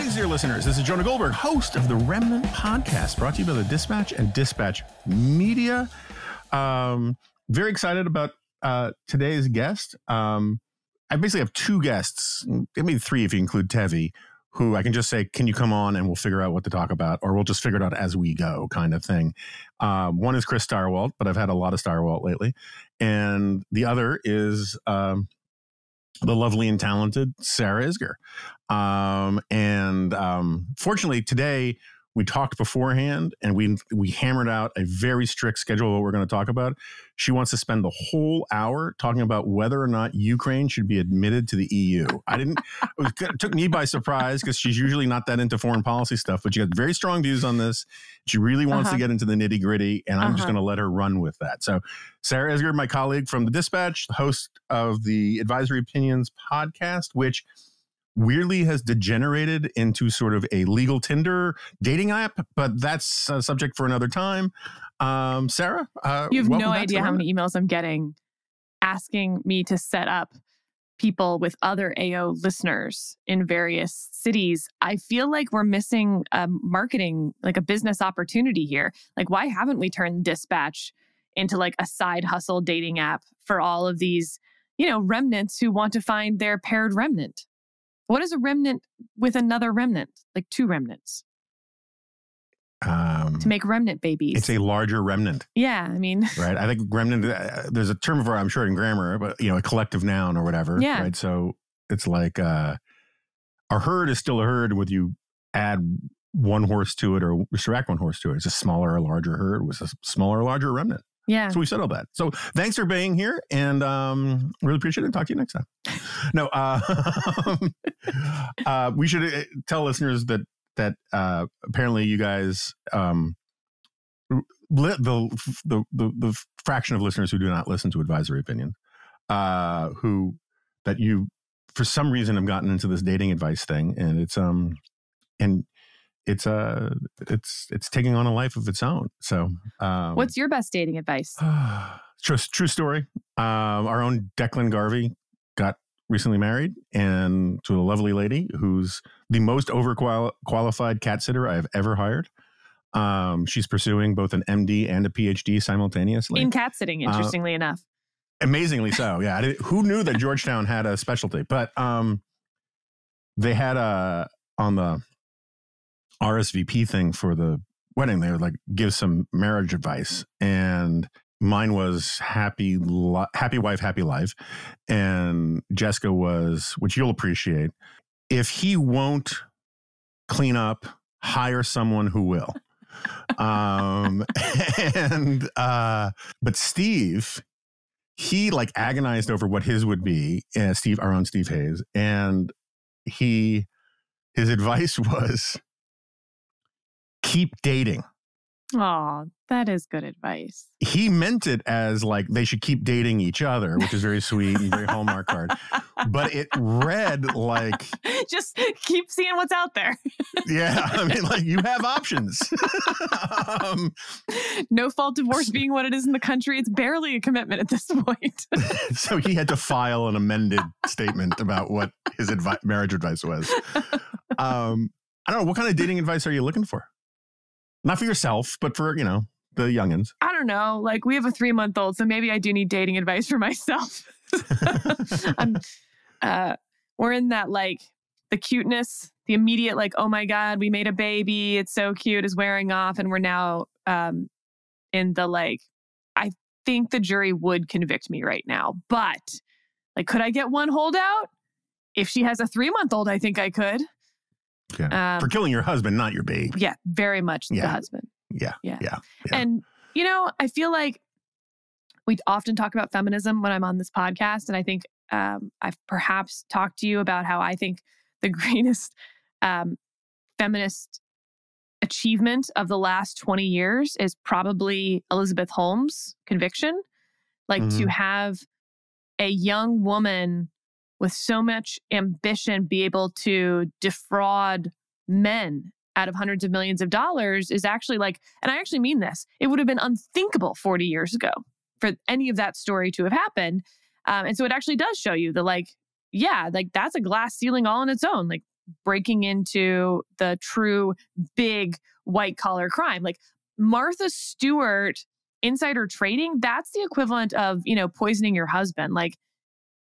Greetings, dear listeners. This is Jonah Goldberg, host of the Remnant podcast, brought to you by the Dispatch and Dispatch Media. Very excited about today's guest. I basically have two guests, maybe three if you include Tevi, who I can just say, can you come on and we'll figure out what to talk about, or we'll just figure it out as we go kind of thing. One is Chris Stirewalt, but I've had a lot of Stirewalt lately. And the other is the lovely and talented Sarah Isgur. Fortunately, today we talked beforehand and we hammered out a very strict schedule of what we're going to talk about. She wants to spend the whole hour talking about whether or not Ukraine should be admitted to the EU. It took me by surprise because she's usually not that into foreign policy stuff, but she got very strong views on this. She really wants to get into the nitty gritty, and I'm just going to let her run with that. So Sarah Isgur, my colleague from the Dispatch, the host of the Advisory Opinions podcast, which weirdly has degenerated into sort of a legal Tinder dating app, but that's a subject for another time. Sarah, you have no idea how many emails I'm getting asking me to set up people with other AO listeners in various cities. I feel like we're missing marketing, like a business opportunity here. Like, why haven't we turned Dispatch into like a side hustle dating app for all of these, remnants who want to find their paired remnant? What is a remnant with another remnant? Like two remnants. To make remnant babies. It's a larger remnant. Yeah, I mean. Right. I think remnant, there's a term for it, I'm sure, in grammar, but, a collective noun or whatever. Yeah. Right. So it's like a herd is still a herd with you add one horse to it or subtract one horse to it. It's a smaller or larger herd with a smaller or larger remnant. Yeah. So we settled that. So thanks for being here, and really appreciate it. Talk to you next time. No, we should tell listeners that apparently you guys, the fraction of listeners who do not listen to Advisory Opinion, that you for some reason have gotten into this dating advice thing, and it's taking on a life of its own. So, what's your best dating advice? True story. Our own Declan Garvey got recently married, and to a lovely lady who's the most overqualified cat sitter I have ever hired. She's pursuing both an MD and a PhD simultaneously in cat sitting. Interestingly enough, amazingly so. Yeah, who knew that Georgetown had a specialty? But they had on the RSVP thing for the wedding, they would like give some marriage advice, and mine was happy wife, happy life, and Jessica was, which you'll appreciate, if he won't clean up, hire someone who will. But Steve, he like agonized over what his would be. Steve, our own Steve Hayes, and his advice was, keep dating. Oh, that is good advice. He meant it as like they should keep dating each other, which is very sweet and very Hallmark card. But it read like, just keep seeing what's out there. Yeah, I mean, like, you have options. No fault divorce being what it is in the country, it's barely a commitment at this point. So he had to file an amended statement about what his marriage advice was. I don't know, what kind of dating advice are you looking for? Not for yourself, but for, the youngins. I don't know. Like, we have a 3-month-old, so maybe I do need dating advice for myself. We're in that, like, the cuteness, the immediate, like, oh my God, we made a baby, it's so cute, is wearing off. And we're now in the, like, I think the jury would convict me right now. But, like, could I get one holdout? If she has a 3-month-old, I think I could. Yeah. For killing your husband, not your baby. Yeah, very much the husband. Yeah. And, I feel like we often talk about feminism when I'm on this podcast. And I think I've perhaps talked to you about how I think the greatest feminist achievement of the last 20 years is probably Elizabeth Holmes' conviction. Like, to have a young woman with so much ambition be able to defraud men out of hundreds of millions of dollars is actually like, and I actually mean this, it would have been unthinkable 40 years ago for any of that story to have happened. And so it actually does show you that, like, yeah, like, that's a glass ceiling all on its own. Like, breaking into the true big white collar crime. Like Martha Stewart insider trading, that's the equivalent of, poisoning your husband. Like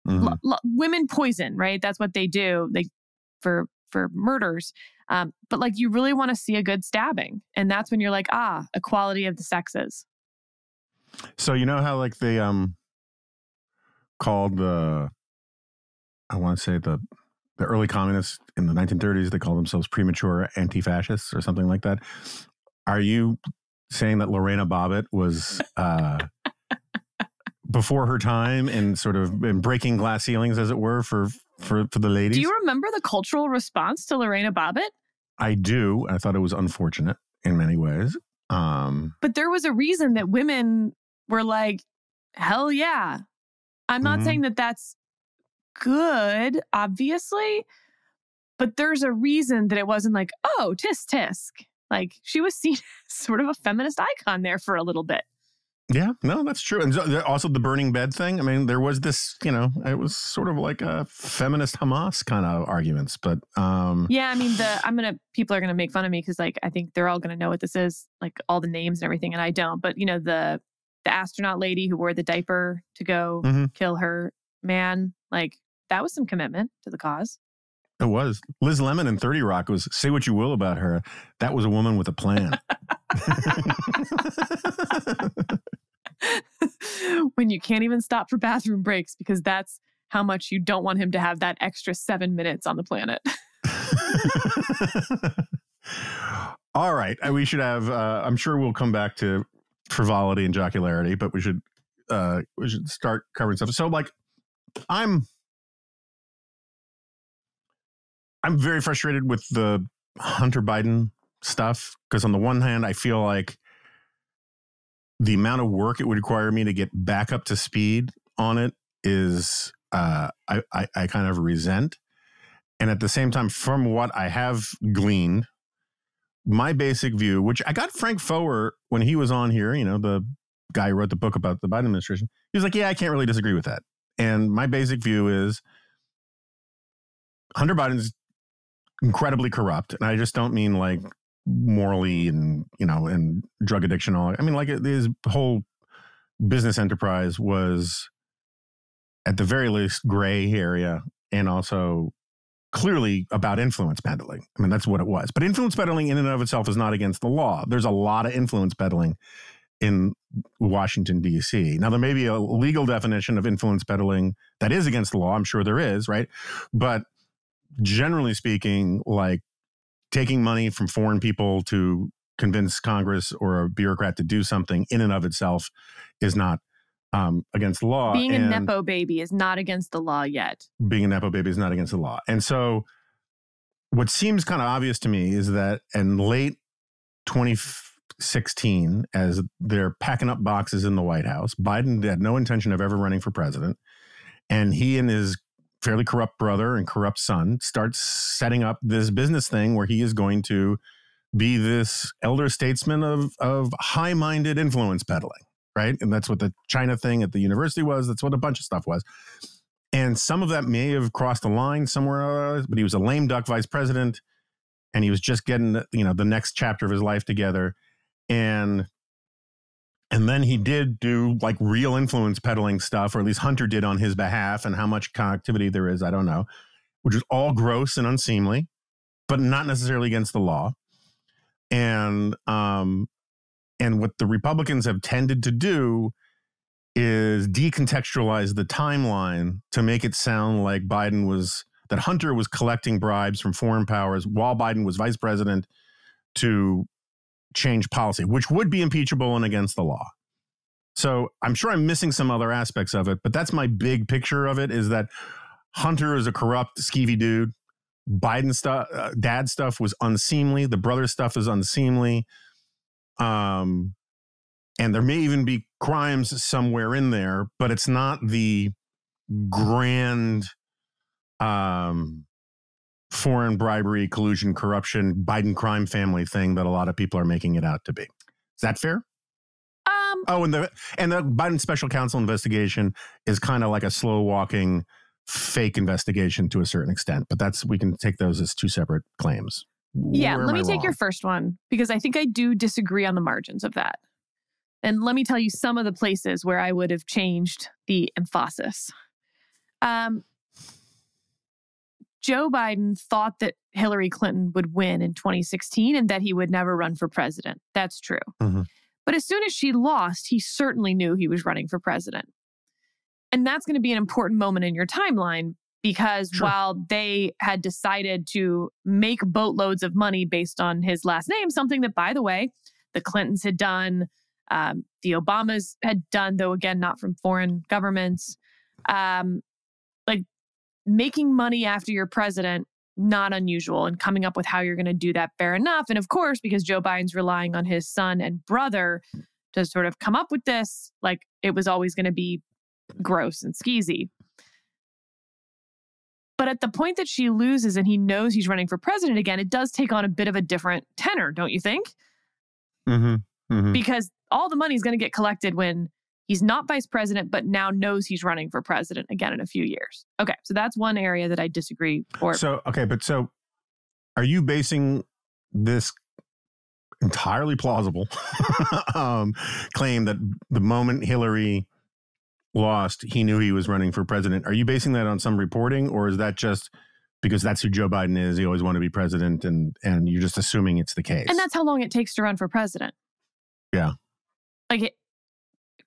women poison, right? That's what they do. For murders. But like you really want to see a good stabbing. And that's when you're like, equality of the sexes. So you know how like they called the early communists in the 1930s, they called themselves premature anti-fascists or something like that. Are you saying that Lorena Bobbitt was before her time and sort of been breaking glass ceilings, as it were, for the ladies? Do you remember the cultural response to Lorena Bobbitt? I do. I thought it was unfortunate in many ways. But there was a reason that women were like, hell yeah. I'm not saying that that's good, obviously, but there's a reason that it wasn't like, oh, tisk tisk. Like she was seen as sort of a feminist icon there for a little bit. Yeah, no, that's true. And also the burning bed thing. I mean, there was this, it was sort of like a feminist Hamas kind of arguments, but yeah, I mean, people are going to make fun of me because like, I think they're all going to know what this is, like all the names and everything. And I don't, but the astronaut lady who wore the diaper to go kill her man, like that was some commitment to the cause. It was. Liz Lemon in 30 Rock was, say what you will about her, that was a woman with a plan. When you can't even stop for bathroom breaks because that's how much you don't want him to have that extra 7 minutes on the planet. All right. We should have, I'm sure we'll come back to frivolity and jocularity, but we should start covering stuff. So like, I'm very frustrated with the Hunter Biden stuff because on the one hand, I feel like the amount of work it would require me to get back up to speed on it is I kind of resent. And at the same time, from what I have gleaned, my basic view, which I got Frank Foer when he was on here, the guy who wrote the book about the Biden administration, he was like, yeah, I can't really disagree with that. And my basic view is Hunter Biden's incredibly corrupt. And I just don't mean like morally and, and drug addiction. I mean, like his whole business enterprise was at the very least gray area and also clearly about influence peddling. I mean, that's what it was. But influence peddling in and of itself is not against the law. There's a lot of influence peddling in Washington, D.C. Now, there may be a legal definition of influence peddling that is against the law. I'm sure there is, right? But generally speaking, like taking money from foreign people to convince Congress or a bureaucrat to do something in and of itself is not against the law. Being a Nepo baby is not against the law yet. Being a Nepo baby is not against the law. And so what seems kind of obvious to me is that in late 2016, as they're packing up boxes in the White House, Biden had no intention of ever running for president. And he and his fairly corrupt brother and corrupt son starts setting up this business thing where he is going to be this elder statesman of high-minded influence peddling, right? And that's what the China thing at the university was. That's what a bunch of stuff was. And some of that may have crossed the line somewhere, but he was a lame duck vice president and he was just getting, the next chapter of his life together. And then he did do like real influence peddling stuff, or at least Hunter did on his behalf, and how much connectivity there is, I don't know, which is all gross and unseemly, but not necessarily against the law. And what the Republicans have tended to do is decontextualize the timeline to make it sound like that Hunter was collecting bribes from foreign powers while Biden was vice president to change policy, which would be impeachable and against the law. So I'm sure I'm missing some other aspects of it, but that's my big picture of it, is that Hunter is a corrupt, skeevy dude. Biden stuff, dad stuff was unseemly. The brother stuff is unseemly. And there may even be crimes somewhere in there, but it's not the grand foreign bribery, collusion, corruption, Biden crime family thing that a lot of people are making it out to be. Is that fair? And the Biden special counsel investigation is kind of like a slow walking fake investigation to a certain extent, but we can take those as two separate claims. Yeah, let me take your first one, because I think I do disagree on the margins of that. And let me tell you some of the places where I would have changed the emphasis. Joe Biden thought that Hillary Clinton would win in 2016 and that he would never run for president. That's true. Mm-hmm. But as soon as she lost, he certainly knew he was running for president. And that's going to be an important moment in your timeline, because while they had decided to make boatloads of money based on his last name, something that, by the way, the Clintons had done, the Obamas had done, though again, not from foreign governments, like making money after you're president, not unusual, and coming up with how you're going to do that, fair enough. And of course, because Joe Biden's relying on his son and brother to sort of come up with this, like it was always going to be gross and skeezy. But at the point that she loses and he knows he's running for president again, it does take on a bit of a different tenor, don't you think? Mm-hmm. Mm-hmm. Because all the money is going to get collected when he's not vice president, but now knows he's running for president again in a few years. Okay, so that's one area that I disagree. So are you basing this entirely plausible claim that the moment Hillary lost, he knew he was running for president? Are you basing that on some reporting, or is that just because that's who Joe Biden is? He always wanted to be president, and you're just assuming it's the case? And that's how long it takes to run for president. Yeah. Like,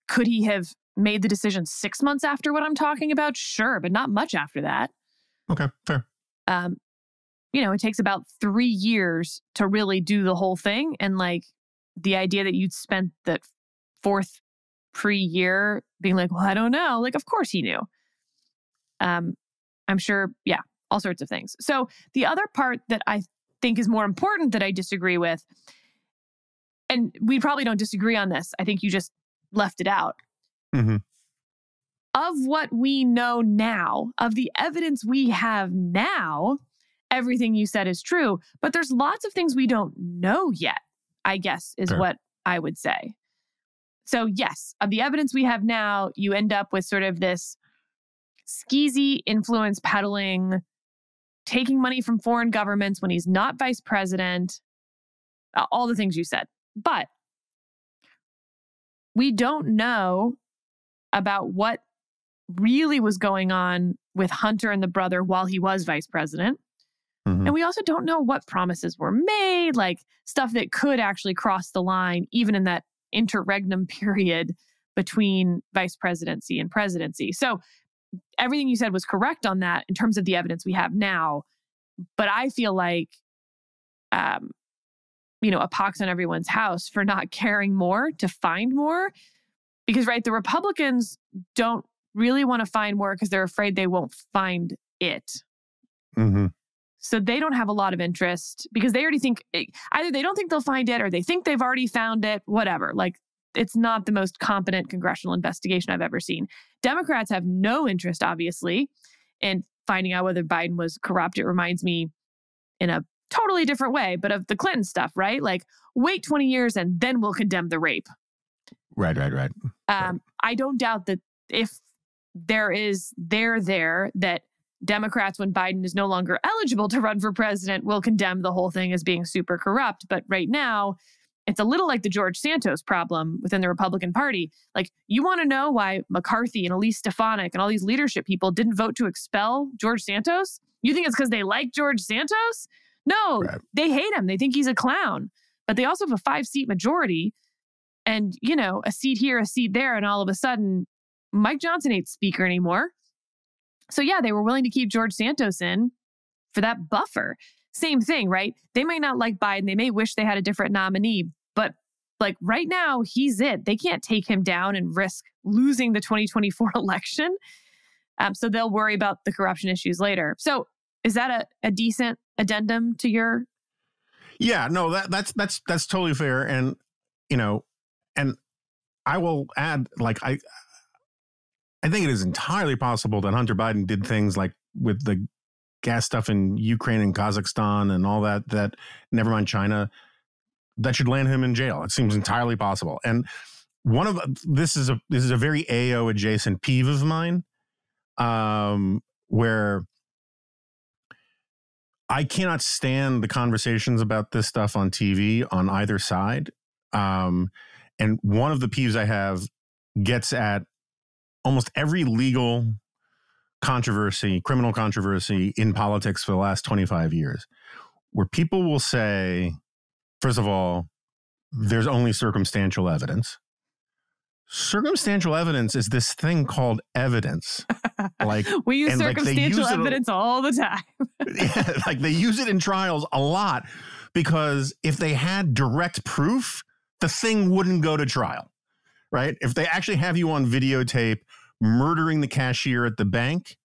could he have made the decision 6 months after what I'm talking about? Sure, but not much after that. Okay, fair. It takes about 3 years to really do the whole thing. And like the idea that you'd spent that fourth pre-year being like, well, I don't know. Like, of course he knew. I'm sure, yeah, all sorts of things. So the other part that I think is more important that I disagree with, and we probably don't disagree on this, I think you just left it out. Mm-hmm. Of what we know now, of the evidence we have now, everything you said is true, but there's lots of things we don't know yet, I guess, is what I would say. So yes, of the evidence we have now, you end up with sort of this skeezy influence peddling, taking money from foreign governments when he's not vice president, all the things you said. But we don't know about what really was going on with Hunter and the brother while he was vice president. Mm-hmm. And we also don't know what promises were made, like stuff that could actually cross the line, even in that interregnum period between vice presidency and presidency. So everything you said was correct on that in terms of the evidence we have now. But I feel like, a pox on everyone's house for not caring more to find more. Because, right, the Republicans don't really want to find more because they're afraid they won't find it. Mm-hmm. So they don't have a lot of interest because they already think either they don't think they'll find it or they think they've already found it, whatever. Like, it's not the most competent congressional investigation I've ever seen. Democrats have no interest, obviously, in finding out whether Biden was corrupt. It reminds me in a totally different way, but of the Clinton stuff, right? Like, wait 20 years and then we'll condemn the rape. Right. I don't doubt that if there is there that Democrats, when Biden is no longer eligible to run for president, will condemn the whole thing as being super corrupt. But right now, it's a little like the George Santos problem within the Republican Party. Like, you want to know why McCarthy and Elise Stefanik and all these leadership people didn't vote to expel George Santos? You think it's because they like George Santos? No, They hate him. They think he's a clown. But they also have a 5-seat majority and, a seat here, a seat there. And all of a sudden, Mike Johnson ain't speaker anymore. So yeah, they were willing to keep George Santos in for that buffer. Same thing, right? They may not like Biden. They may wish they had a different nominee, but like right now, he's it. They can't take him down and risk losing the 2024 election. So they'll worry about the corruption issues later. So is that a decent addendum to your? Yeah, no, that's totally fair. And, and I will add, like, I think it is entirely possible that Hunter Biden did things like with the gas stuff in Ukraine and Kazakhstan and all that never mind China, that should land him in jail. It seems entirely possible. And this is a very AO adjacent peeve of mine, where I cannot stand the conversations about this stuff on TV on either side. And one of the peeves I have gets at almost every legal controversy, criminal controversy in politics for the last 25 years, where people will say, first of all, there's only circumstantial evidence. Circumstantial evidence is this thing called evidence. Like we use circumstantial evidence all the time. Yeah, like they use it in trials a lot because if they had direct proof, the thing wouldn't go to trial, right? If they actually have you on videotape murdering the cashier at the bank,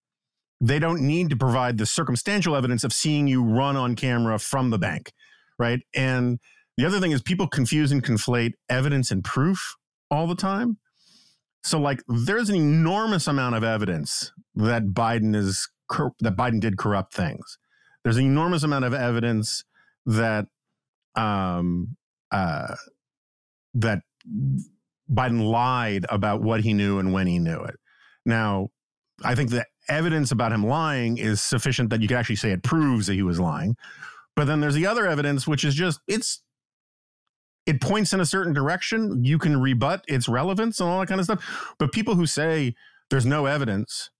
they don't need to provide the circumstantial evidence of seeing you run on camera from the bank, right? And the other thing is people confuse and conflate evidence and proof all the time. So like there's an enormous amount of evidence that Biden did corrupt things. There's an enormous amount of evidence that that Biden lied about what he knew and when he knew it. Now, I think the evidence about him lying is sufficient that you can actually say it proves that he was lying. But then there's the other evidence, which is just it points in a certain direction. You can rebut its relevance and all that kind of stuff. But people who say there's no evidence,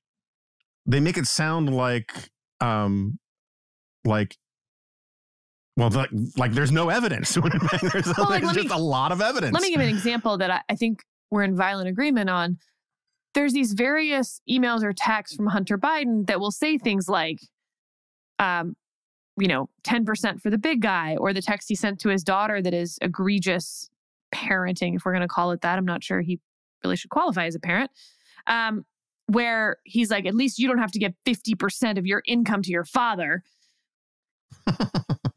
they make it sound like there's no evidence. There's just a lot of evidence. Let me give an example that I think we're in violent agreement on. There's these various emails or texts from Hunter Biden that will say things like, 10% for the big guy, or the text he sent to his daughter that is egregious parenting, if we're going to call it that. I'm not sure he really should qualify as a parent. Where he's like, at least you don't have to give 50% of your income to your father.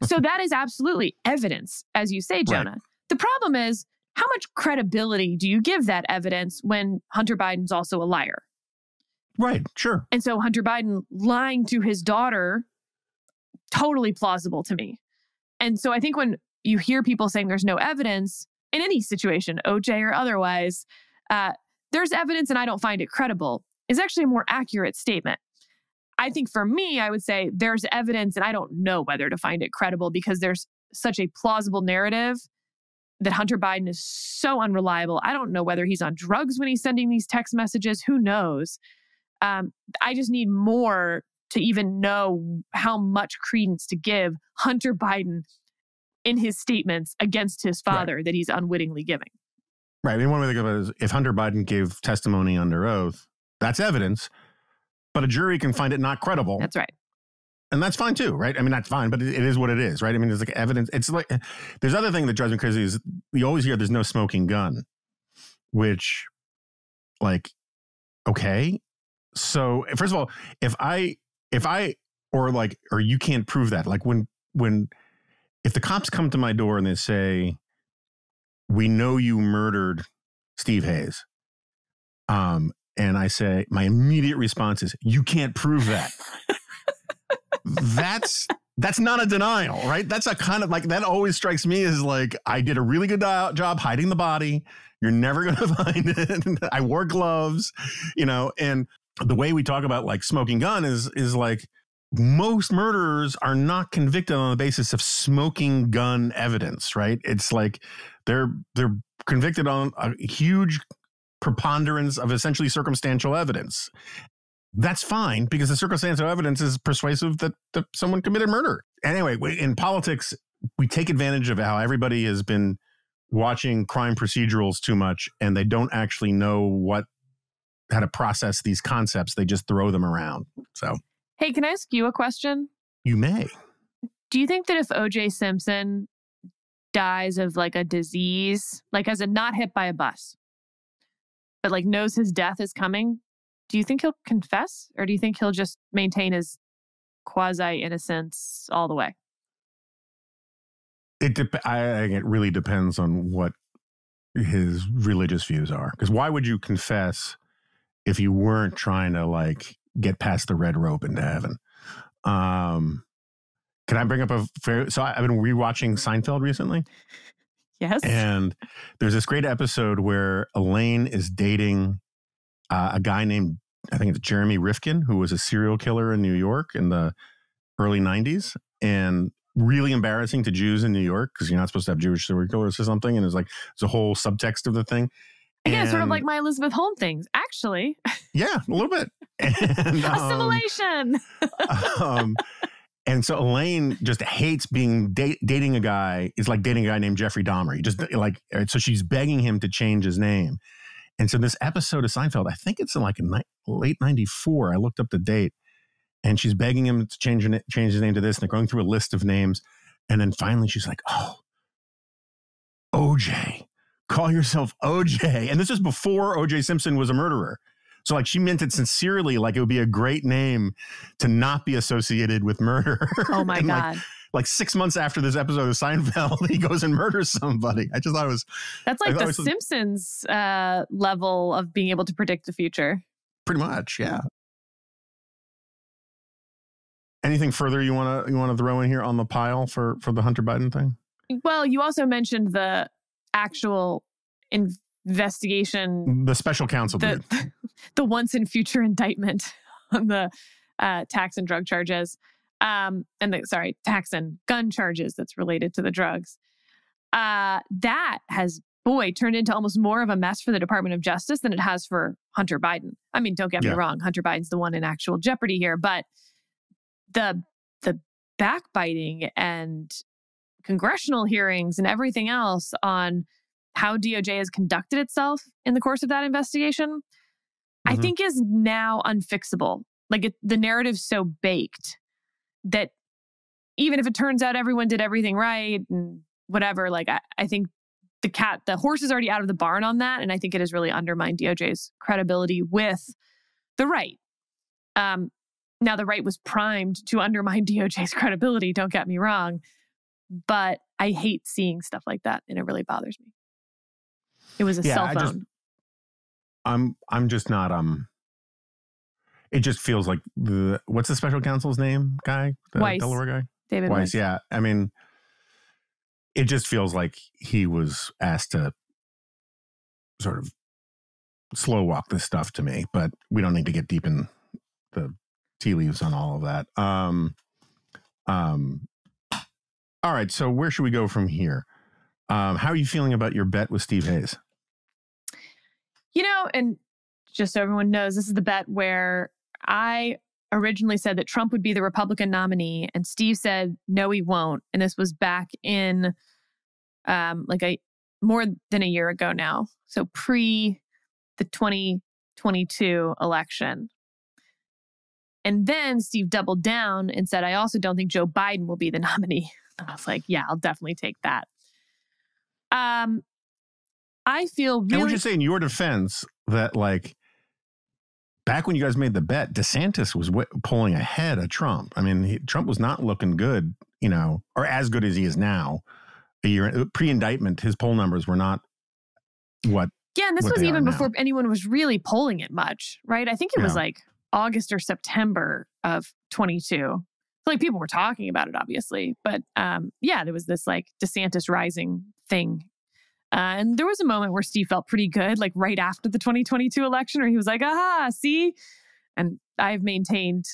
So that is absolutely evidence, as you say, Jonah. Right. The problem is, how much credibility do you give that evidence when Hunter Biden's also a liar? Right, sure. And so Hunter Biden lying to his daughter, totally plausible to me. And so I think when you hear people saying there's no evidence in any situation, OJ or otherwise, there's evidence and I don't find it credible, is actually a more accurate statement. I think for me, I would say there's evidence and I don't know whether to find it credible because there's such a plausible narrative that Hunter Biden is so unreliable. I don't know whether he's on drugs when he's sending these text messages. Who knows? I just need more to even know how much credence to give Hunter Biden in his statements against his father that he's unwittingly giving. Right. I mean, one way to think about it is if Hunter Biden gave testimony under oath, that's evidence, but a jury can find it not credible. That's right. And that's fine too, right? I mean, that's fine, but it is what it is, right? I mean, there's like evidence. It's like, there's other thing that drives me crazy is you always hear there's no smoking gun, which like, okay. So first of all, if you can't prove that, like if the cops come to my door and they say, we know you murdered Steve Hayes. And I say, my immediate response is, you can't prove that. That's not a denial, right? That's a kind of like, that always strikes me as like, I did a really good job hiding the body. You're never going to find it. I wore gloves, and the way we talk about like smoking gun is like most murderers are not convicted on the basis of smoking gun evidence, right? It's like they're convicted on a huge preponderance of essentially circumstantial evidence. That's fine because the circumstantial evidence is persuasive that someone committed murder. Anyway, in politics, we take advantage of how everybody has been watching crime procedurals too much and they don't actually know how to process these concepts. They just throw them around. So, hey, can I ask you a question? You may. Do you think that if O.J. Simpson dies of like a disease, like as a not hit by a bus, but like knows his death is coming, do you think he'll confess or do you think he'll just maintain his quasi-innocence all the way? I think it really depends on what his religious views are. Because why would you confess if you weren't trying to like get past the red rope into heaven? Can I bring up so I've been rewatching Seinfeld recently. Yes. And there's this great episode where Elaine is dating a guy named I think it's Jeremy Rifkin, who was a serial killer in New York in the early 90s, and really embarrassing to Jews in New York because you're not supposed to have Jewish serial killers or something. And it's a whole subtext of the thing. Again, sort of like my Elizabeth Holmes things, actually. Yeah, a little bit. And, assimilation. And so Elaine just hates being dating a guy. It's like dating a guy named Jeffrey Dahmer. So she's begging him to change his name. And so this episode of Seinfeld, I think it's in late 94. I looked up the date, and she's begging him to change his name to this. And they're going through a list of names. And then finally she's like, oh, OJ, call yourself OJ. And this is before OJ Simpson was a murderer. So she meant it sincerely, like it would be a great name to not be associated with murder. Oh my God. Like 6 months after this episode of Seinfeld, he goes and murders somebody. I just thought it was... That's like the Simpsons level of being able to predict the future. Pretty much, yeah. Anything further you want to throw in here on the pile for the Hunter Biden thing? Well, you also mentioned the actual investigation. The special counsel did. The once and future indictment on the tax and drug charges. Tax and gun charges that's related to the drugs. That has, turned into almost more of a mess for the Department of Justice than it has for Hunter Biden. I mean, don't get me wrong. Hunter Biden's the one in actual jeopardy here, but the backbiting and congressional hearings and everything else on how DOJ has conducted itself in the course of that investigation, I think is now unfixable. The narrative's so baked that even if it turns out everyone did everything right and whatever, I think the horse is already out of the barn on that. And I think it has really undermined DOJ's credibility with the right. Now the right was primed to undermine DOJ's credibility, don't get me wrong, but I hate seeing stuff like that and it really bothers me. It was a cell phone. I'm just not, it just feels like what's the special counsel's name guy? The Weiss. Delaware guy? David Weiss. Yeah. I mean, it just feels like he was asked to sort of slow walk this stuff to me, but we don't need to get deep in the tea leaves on all of that. All right. So where should we go from here? How are you feeling about your bet with Steve Hayes? And just so everyone knows, this is the bet where I originally said that Trump would be the Republican nominee, and Steve said, no, he won't. And this was back in more than a year ago now. So pre the 2022 election. And then Steve doubled down and said, I also don't think Joe Biden will be the nominee. And I was like, yeah, I'll definitely take that. I feel really... And would you say in your defense that back when you guys made the bet, DeSantis was pulling ahead of Trump. I mean, Trump was not looking good, or as good as he is now. A year pre-indictment, his poll numbers were not what... Yeah, and this was even before anyone was really polling it much, right? I think it was August or September of 22. People were talking about it, obviously. But there was this DeSantis rising thing. And there was a moment where Steve felt pretty good, right after the 2022 election, where he was like, aha, see? And I've maintained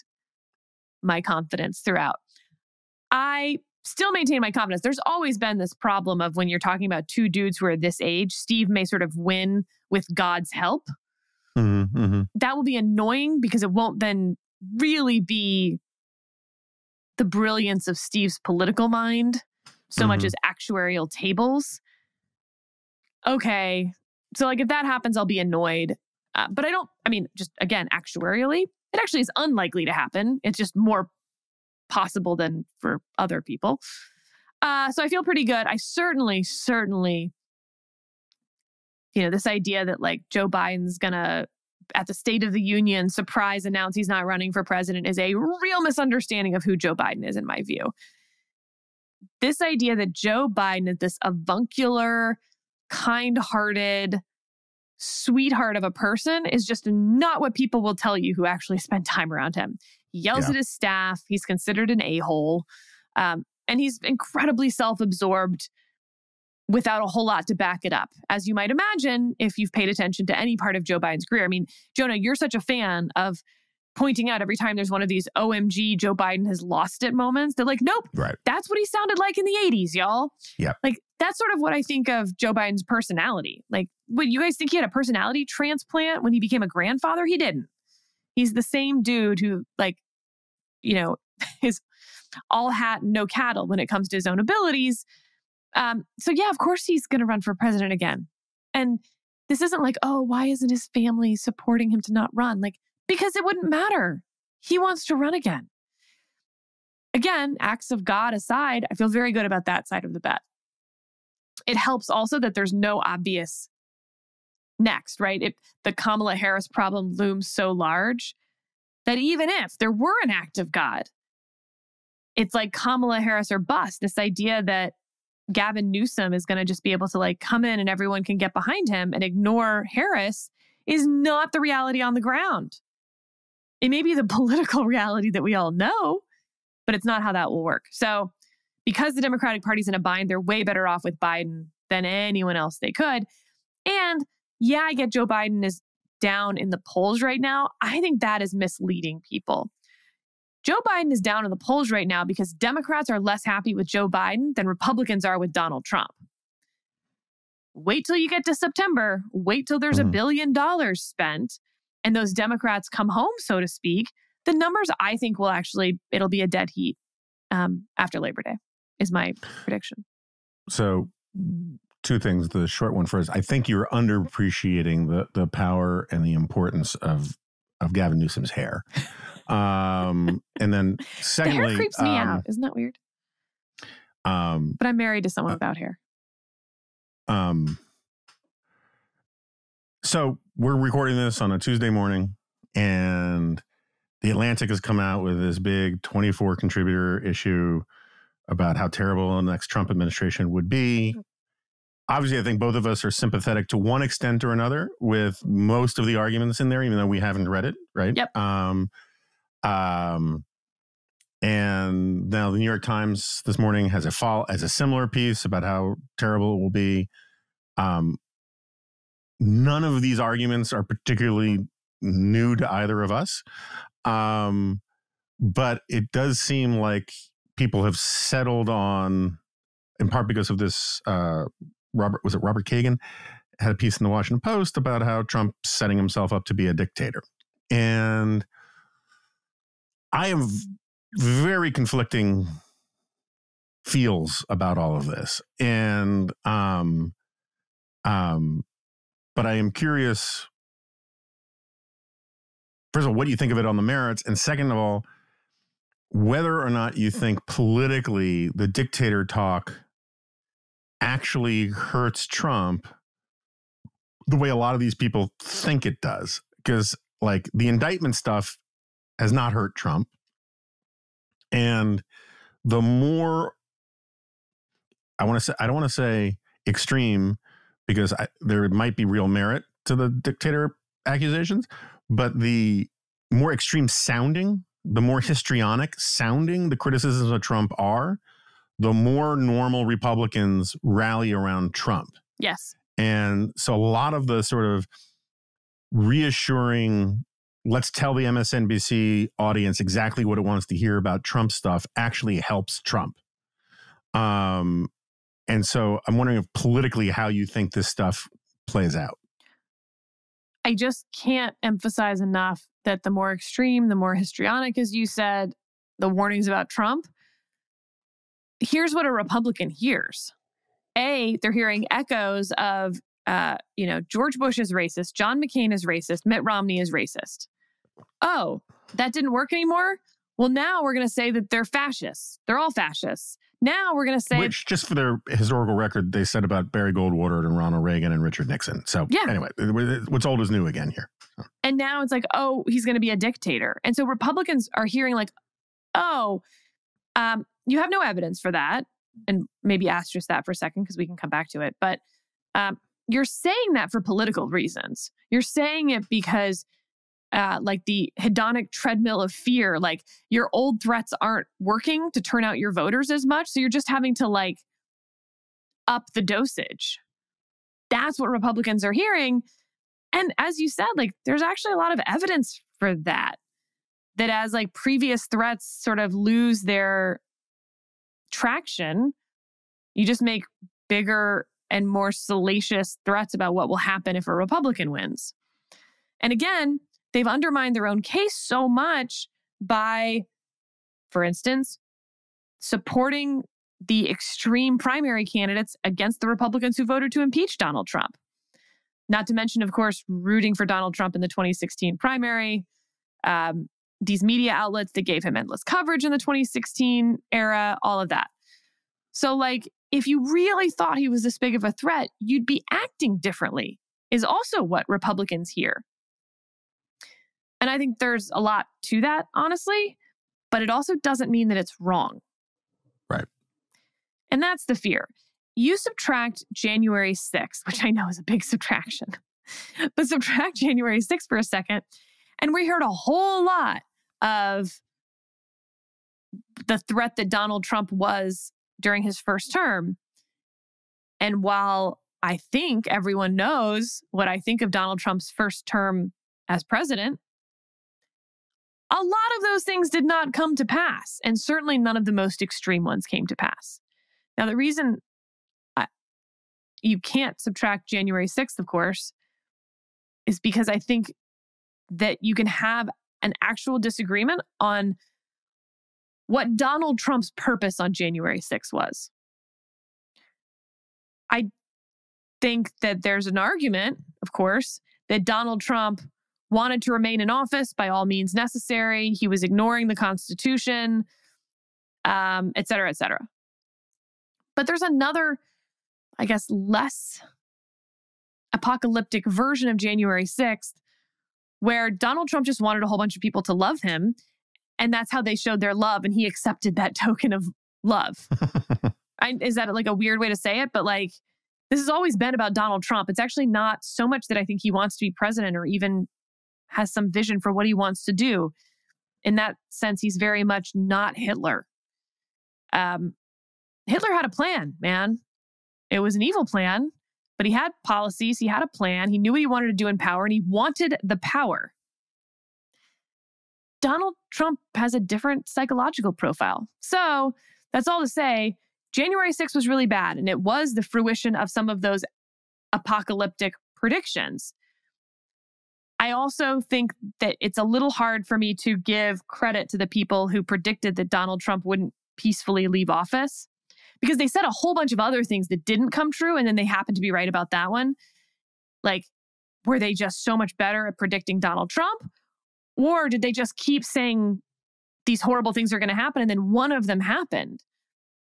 my confidence throughout. I still maintain my confidence. There's always been this problem of when you're talking about two dudes who are this age, Steve may sort of win with God's help. That will be annoying because it won't then really be the brilliance of Steve's political mind so much as actuarial tables. Okay. So if that happens, I'll be annoyed. But just again, actuarially, it actually is unlikely to happen. It's just more possible than for other people. So I feel pretty good. I certainly, this idea that Joe Biden's gonna, at the State of the Union, surprise announce he's not running for president is a real misunderstanding of who Joe Biden is, in my view. This idea that Joe Biden is this avuncular, kind-hearted sweetheart of a person is just not what people will tell you who actually spend time around him. He yells at his staff. He's considered an a-hole. And he's incredibly self-absorbed, without a whole lot to back it up. As you might imagine, if you've paid attention to any part of Joe Biden's career. I mean, Jonah, you're such a fan of pointing out every time there's one of these OMG, Joe Biden has lost it moments. They're like, nope, Right. That's what he sounded like in the 80s, y'all. Yeah. Like, that's sort of what I think of Joe Biden's personality. Like, what, you guys think he had a personality transplant when he became a grandfather? He didn't. He's the same dude who, like, you know, is all hat, no cattle when it comes to his own abilities. So yeah, of course he's going to run for president again. And this isn't like, oh, why isn't his family supporting him to not run? Like, because it wouldn't matter. He wants to run again. Again, acts of God aside, I feel very good about that side of the bet. It helps also that there's no obvious next, right? The Kamala Harris problem looms so large that even if there were an act of God, it's like Kamala Harris or bust. This idea that Gavin Newsom is going to just be able to like come in and everyone can get behind him and ignore Harris is not the reality on the ground. It may be the political reality that we all know, but it's not how that will work. So because the Democratic Party's in a bind, they're way better off with Biden than anyone else they could. And yeah, I get Joe Biden is down in the polls right now. I think that is misleading people. Joe Biden is down in the polls right now because Democrats are less happy with Joe Biden than Republicans are with Donald Trump. Wait till you get to September. Wait till there's $1 billion spent and those Democrats come home, so to speak. The numbers, I think, it'll be a dead heat after Labor Day, is my prediction. So two things. The short one first. I think you're underappreciating the power and the importance of Gavin Newsom's hair. And then secondly, the hair creeps me out. Isn't that weird? But I'm married to someone without hair. So we're recording this on a Tuesday morning, and The Atlantic has come out with this big 24 contributor issue about how terrible the next Trump administration would be. Obviously, I think both of us are sympathetic to one extent or another with most of the arguments in there, even though we haven't read it, right? Yep. And now the New York Times this morning has a similar piece about how terrible it will be. None of these arguments are particularly new to either of us. But it does seem like people have settled on, in part because of this, Robert Kagan had a piece in the Washington Post about how Trump's setting himself up to be a dictator. And I have very conflicting feels about all of this. And, but I am curious, first of all, what do you think of it on the merits? And second of all, whether or not you think politically the dictator talk actually hurts Trump the way a lot of these people think it does. Because like the indictment stuff has not hurt Trump. And the more I don't want to say extreme, because there might be real merit to the dictator accusations, but the more extreme sounding, the more histrionic sounding the criticisms of Trump are, the more normal Republicans rally around Trump. Yes. And so a lot of the sort of reassuring, let's tell the MSNBC audience exactly what it wants to hear about Trump stuff actually helps Trump. And so I'm wondering if politically how you think this stuff plays out. I just can't emphasize enough that the more extreme, the more histrionic, as you said, the warnings about Trump, here's what a Republican hears. A, they're hearing echoes of, George Bush is racist, John McCain is racist, Mitt Romney is racist. Oh, that didn't work anymore? Well, now we're going to say that they're fascists. They're all fascists. Now we're going to say... Which, just for their historical record, they said about Barry Goldwater and Ronald Reagan and Richard Nixon. So Anyway, what's old is new again here. So. And now it's like, oh, he's going to be a dictator. And so Republicans are hearing like, oh, you have no evidence for that. And maybe asterisk that for a second because we can come back to it. But you're saying that for political reasons. You're saying it because like the hedonic treadmill of fear, like your old threats aren't working to turn out your voters as much. So you're just having to like up the dosage. That's what Republicans are hearing. And as you said, like, there's actually a lot of evidence for that. That as like previous threats sort of lose their traction, you just make bigger and more salacious threats about what will happen if a Republican wins. And again, they've undermined their own case so much by, for instance, supporting the extreme primary candidates against the Republicans who voted to impeach Donald Trump. Not to mention, of course, rooting for Donald Trump in the 2016 primary. These media outlets that gave him endless coverage in the 2016 era, all of that. So, like, if you really thought he was this big of a threat, you'd be acting differently, is also what Republicans hear. And I think there's a lot to that, honestly, but it also doesn't mean that it's wrong. Right. And that's the fear. You subtract January 6th, which I know is a big subtraction, but subtract January 6th for a second, and we heard a whole lot of the threat that Donald Trump was during his first term. And while I think everyone knows what I think of Donald Trump's first term as president, a lot of those things did not come to pass. And certainly none of the most extreme ones came to pass. Now, the reason you can't subtract January 6th, of course, is because I think that you can have an actual disagreement on what Donald Trump's purpose on January 6th was. I think that there's an argument, of course, that Donald Trump wanted to remain in office by all means necessary. He was ignoring the Constitution, et cetera, et cetera. But there's another, I guess, less apocalyptic version of January 6th, where Donald Trump just wanted a whole bunch of people to love him. And that's how they showed their love. And he accepted that token of love. Is that like a weird way to say it? But like, this has always been about Donald Trump. It's actually not so much that I think he wants to be president or even has some vision for what he wants to do. In that sense, he's very much not Hitler. Hitler had a plan, man. It was an evil plan, but he had policies. He had a plan. He knew what he wanted to do in power, and he wanted the power. Donald Trump has a different psychological profile. So that's all to say, January 6th was really bad, and it was the fruition of some of those apocalyptic predictions. I also think that it's a little hard for me to give credit to the people who predicted that Donald Trump wouldn't peacefully leave office, because they said a whole bunch of other things that didn't come true, and then they happened to be right about that one. Like, were they just so much better at predicting Donald Trump? Or did they just keep saying these horrible things are going to happen, and then one of them happened?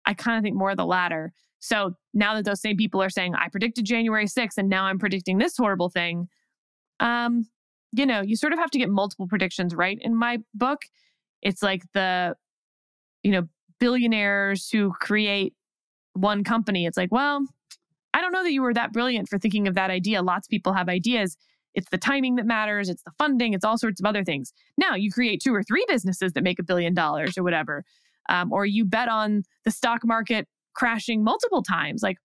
I kind of think more of the latter. So now that those same people are saying, I predicted January 6th, and now I'm predicting this horrible thing, you sort of have to get multiple predictions right in my book. It's like the, billionaires who create one company. It's like, well, I don't know that you were that brilliant for thinking of that idea. Lots of people have ideas. It's the timing that matters. It's the funding. It's all sorts of other things. Now you create 2 or 3 businesses that make $1 billion or whatever. Or you bet on the stock market crashing multiple times. Like,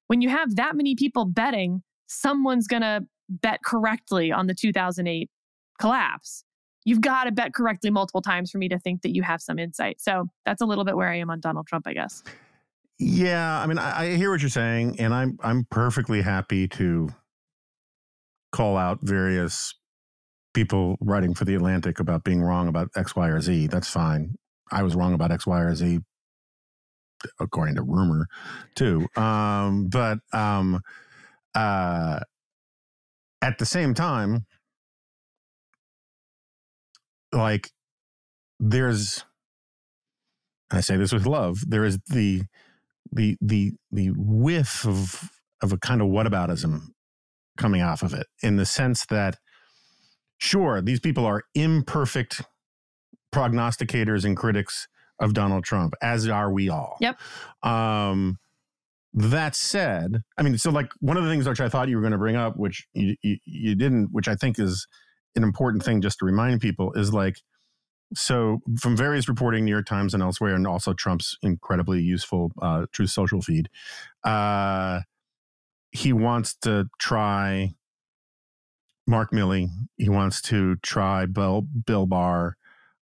when you have that many people betting, someone's going to bet correctly on the 2008 collapse. You've got to bet correctly multiple times for me to think that you have some insight. So that's a little bit where I am on Donald Trump, I guess. Yeah, I mean, I hear what you're saying, and I'm perfectly happy to call out various people writing for The Atlantic about being wrong about X, Y, or Z. That's fine. I was wrong about X, Y, or Z, according to rumor, too. But at the same time, like, I say this with love, there is the whiff of a kind of whataboutism coming off of it, in the sense that, sure, these people are imperfect prognosticators and critics of Donald Trump, as are we all. Yep. That said, I mean, so like one of the things which I thought you were going to bring up, which you didn't, which I think is an important thing just to remind people, is like, So from various reporting, New York Times and elsewhere, and also Trump's incredibly useful Truth Social feed, he wants to try Mark Milley. He wants to try Bill Barr.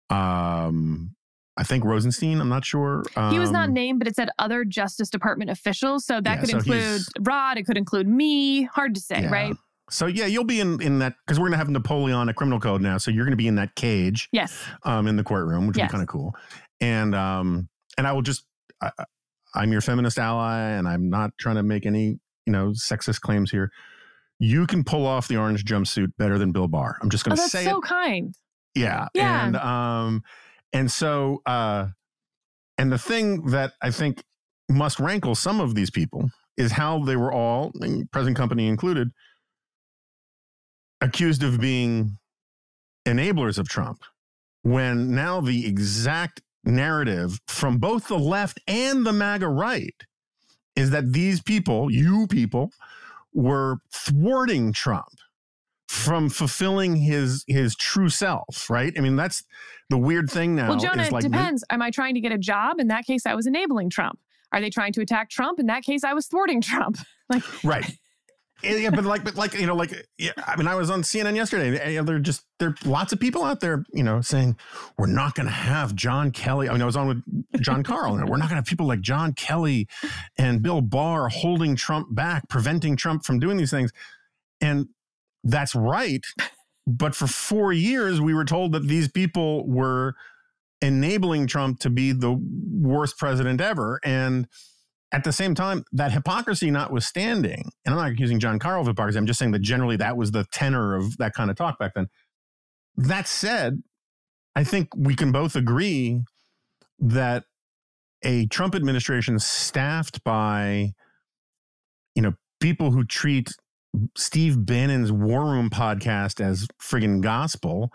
I think Rosenstein. I'm not sure. He was not named, but it said other Justice Department officials. So that could include Rod. It could include me. Hard to say, right? So yeah, you'll be in that, because we're going to have Napoleonic criminal code now. So you're going to be in that cage. Yes. In the courtroom, which would be kind of cool. And I will just, I'm your feminist ally, and I'm not trying to make any, sexist claims here. You can pull off the orange jumpsuit better than Bill Barr. I'm just going to say it. That's so kind. Yeah. And so, and the thing that I think must rankle some of these people is how they were all, present company included, accused of being enablers of Trump, when now the exact narrative from both the left and the MAGA right is that these people, you people, were thwarting Trump from fulfilling his true self, right? I mean, that's the weird thing now. Well, Jonah, it depends. Am I trying to get a job? In that case, I was enabling Trump. Are they trying to attack Trump? In that case, I was thwarting Trump. Right. Yeah, but I mean, I was on CNN yesterday. There are lots of people out there, saying we're not going to have John Kelly. I mean, I was on with John Carl, and we're not going to have people like John Kelly and Bill Barr holding Trump back, preventing Trump from doing these things. And that's right. But for 4 years, we were told that these people were enabling Trump to be the worst president ever. And at the same time, that hypocrisy notwithstanding, and I'm not accusing John Carl of hypocrisy, I'm just saying that generally that was the tenor of that kind of talk back then. That said, I think we can both agree that a Trump administration staffed by, people who treat Steve Bannon's War Room podcast as friggin' gospel,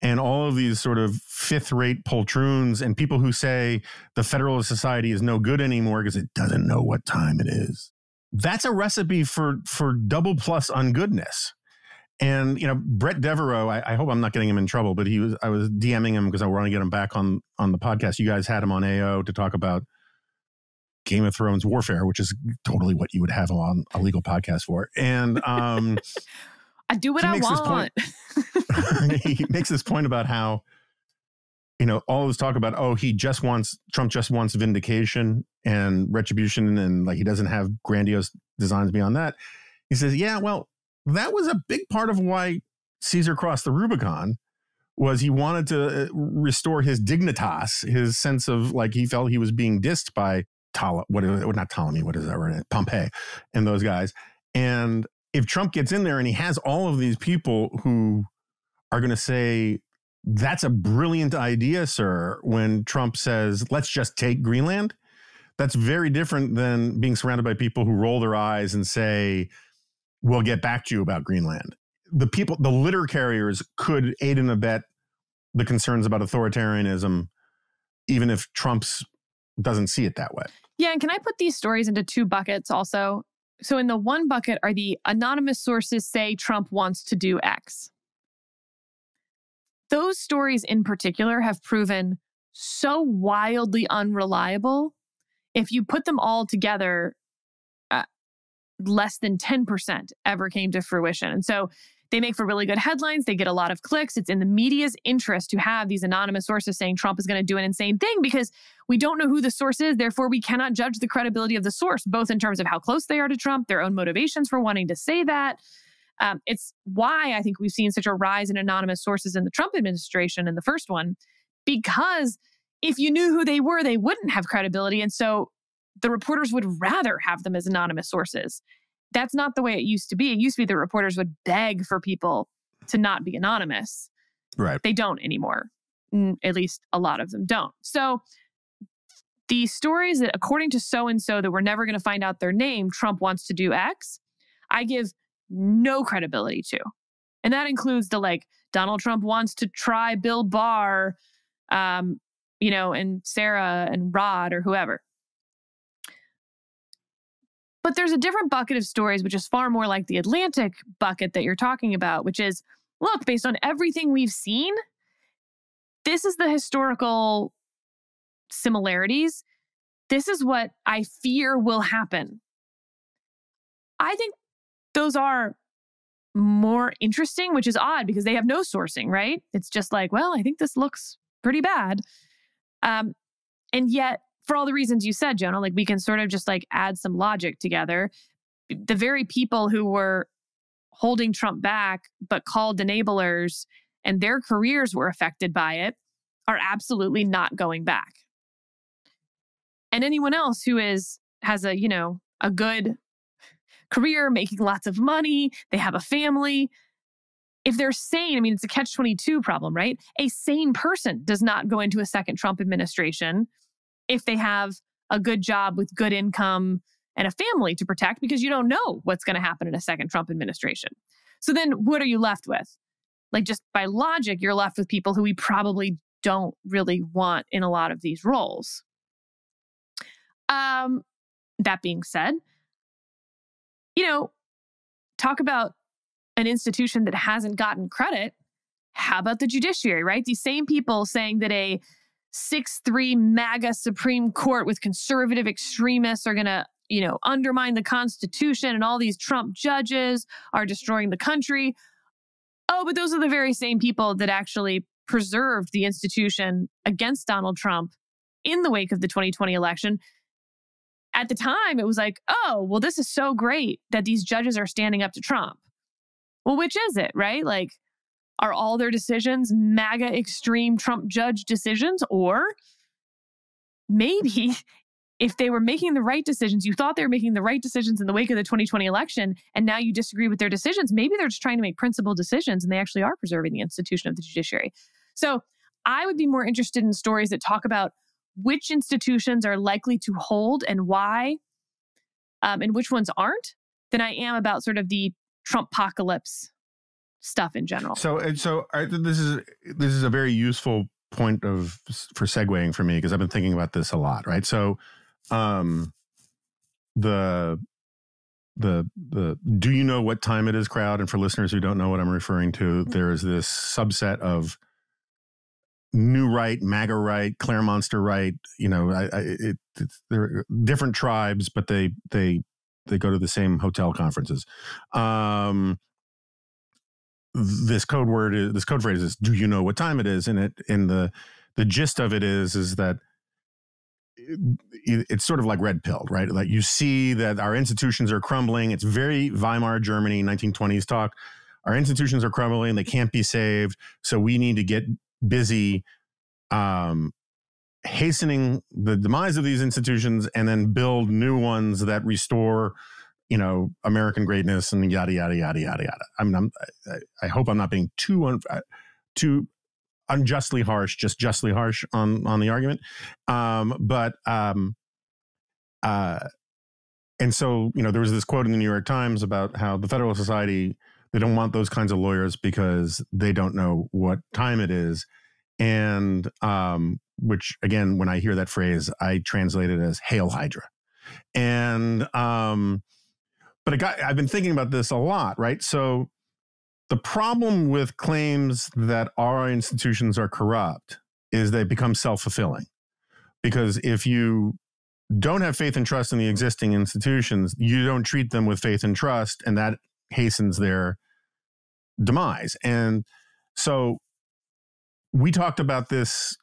and all of these sort of fifth-rate poltroons and people who say the Federalist Society is no good anymore because it doesn't know what time it is. That's a recipe for double plus ungoodness. And, Brett Devereaux, I hope I'm not getting him in trouble, but I was DMing him because I want to get him back on the podcast. You guys had him on AO to talk about Game of Thrones warfare, which is totally what you would have on a legal podcast for. And I do what I want. He makes this point about how, all this talk about, Trump just wants vindication and retribution, and he doesn't have grandiose designs beyond that. He says, yeah, well, that was a big part of why Caesar crossed the Rubicon, was he wanted to restore his dignitas, his sense of he felt he was being dissed by Pompey and those guys. And if Trump gets in there and he has all of these people who are going to say, that's a brilliant idea, sir, when Trump says, let's just take Greenland, that's very different than being surrounded by people who roll their eyes and say, we'll get back to you about Greenland. The litter carriers could aid and abet the concerns about authoritarianism, even if Trump's doesn't see it that way. Yeah, and can I put these stories into two buckets also? So in the one bucket are the anonymous sources say Trump wants to do X. Those stories in particular have proven so wildly unreliable. If you put them all together, less than 10% ever came to fruition. And so they make for really good headlines. They get a lot of clicks. It's in the media's interest to have these anonymous sources saying Trump is going to do an insane thing because we don't know who the source is. Therefore, we cannot judge the credibility of the source, both in terms of how close they are to Trump, their own motivations for wanting to say that. It's why I think we've seen such a rise in anonymous sources in the Trump administration in the first one, because if you knew who they were, they wouldn't have credibility. And so the reporters would rather have them as anonymous sources. That's not the way it used to be. It used to be the reporters would beg for people to not be anonymous. Right. They don't anymore. At least a lot of them don't. So the stories that, according to so-and-so, that we're never going to find out their name, Trump wants to do X, I give no credibility to. And that includes the Donald Trump wants to try Bill Barr, and Sarah and Rod or whoever. But there's a different bucket of stories, which is far more like the Atlantic bucket that you're talking about, which is, look, based on everything we've seen, this is the historical similarities. This is what I fear will happen. I think those are more interesting, which is odd because they have no sourcing, right? It's just like, well, I think this looks pretty bad. And yet, for all the reasons you said, Jonah, like we can sort of just like add some logic together. The very people who were holding Trump back, but called enablers, and their careers were affected by it, are absolutely not going back. And anyone else who has a good career, making lots of money, they have a family, if they're sane, I mean, it's a catch-22 problem, right? A sane person does not go into a second Trump administration if they have a good job with good income and a family to protect, because you don't know what's going to happen in a second Trump administration. So then what are you left with? Like, just by logic, you're left with people who we probably don't really want in a lot of these roles. That being said, talk about an institution that hasn't gotten credit. How about the judiciary, right? These same people saying that a 6-3 MAGA Supreme Court with conservative extremists are going to, undermine the Constitution, and all these Trump judges are destroying the country. Oh, but those are the very same people that actually preserved the institution against Donald Trump in the wake of the 2020 election. At the time, it was like, oh, well, this is so great that these judges are standing up to Trump. Well, which is it, right? Like, are all their decisions MAGA extreme Trump judge decisions? Or maybe if they were making the right decisions, you thought they were making the right decisions in the wake of the 2020 election, and now you disagree with their decisions, maybe they're just trying to make principled decisions and they actually are preserving the institution of the judiciary. So I would be more interested in stories that talk about which institutions are likely to hold and why, and which ones aren't, than I am about sort of the Trump-pocalypse stuff in general. So this is a very useful point for segueing for me, because I've been thinking about this a lot, right? So, the do you know what time it is crowd, and for listeners who don't know what I'm referring to, there is this subset of new right, MAGA right, Claremonster right. They're different tribes, but they go to the same hotel conferences. This code phrase is, do you know what time it is? And the gist of it is that it's sort of like red pilled, right? Like, you see that our institutions are crumbling. It's very Weimar Germany, 1920s talk. Our institutions are crumbling. They can't be saved. So we need to get busy hastening the demise of these institutions and then build new ones that restore, American greatness and yada, yada, yada, yada, yada. I mean, I hope I'm not being too unjustly harsh, just justly harsh on the argument. And so, there was this quote in the New York Times about how the Federalist Society, they don't want those kinds of lawyers because they don't know what time it is. And which, again, when I hear that phrase, I translate it as Hail Hydra. And but I've been thinking about this a lot, right? So the problem with claims that our institutions are corrupt is they become self-fulfilling. Because if you don't have faith and trust in the existing institutions, you don't treat them with faith and trust, and that hastens their demise. And so we talked about this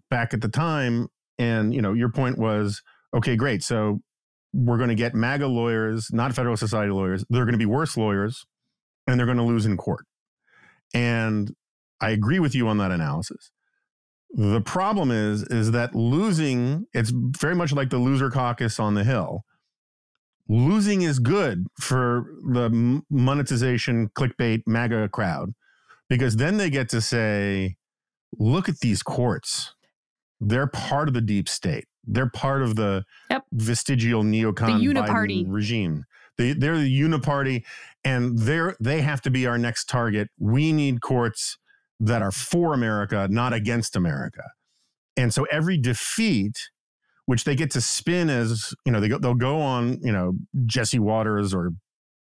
back at the time, and your point was, okay, great. So we're going to get MAGA lawyers, not Federalist Society lawyers. They're going to be worse lawyers, and they're going to lose in court. And I agree with you on that analysis. The problem is that losing, it's very much like the loser caucus on the Hill. Losing is good for the monetization, clickbait, MAGA crowd, because then they get to say, look at these courts. They're part of the deep state. They're part of the vestigial neocon Biden regime. They're the uniparty, and they have to be our next target. We need courts that are for America, not against America. And so every defeat, which they get to spin as, they'll go on, Jesse Waters or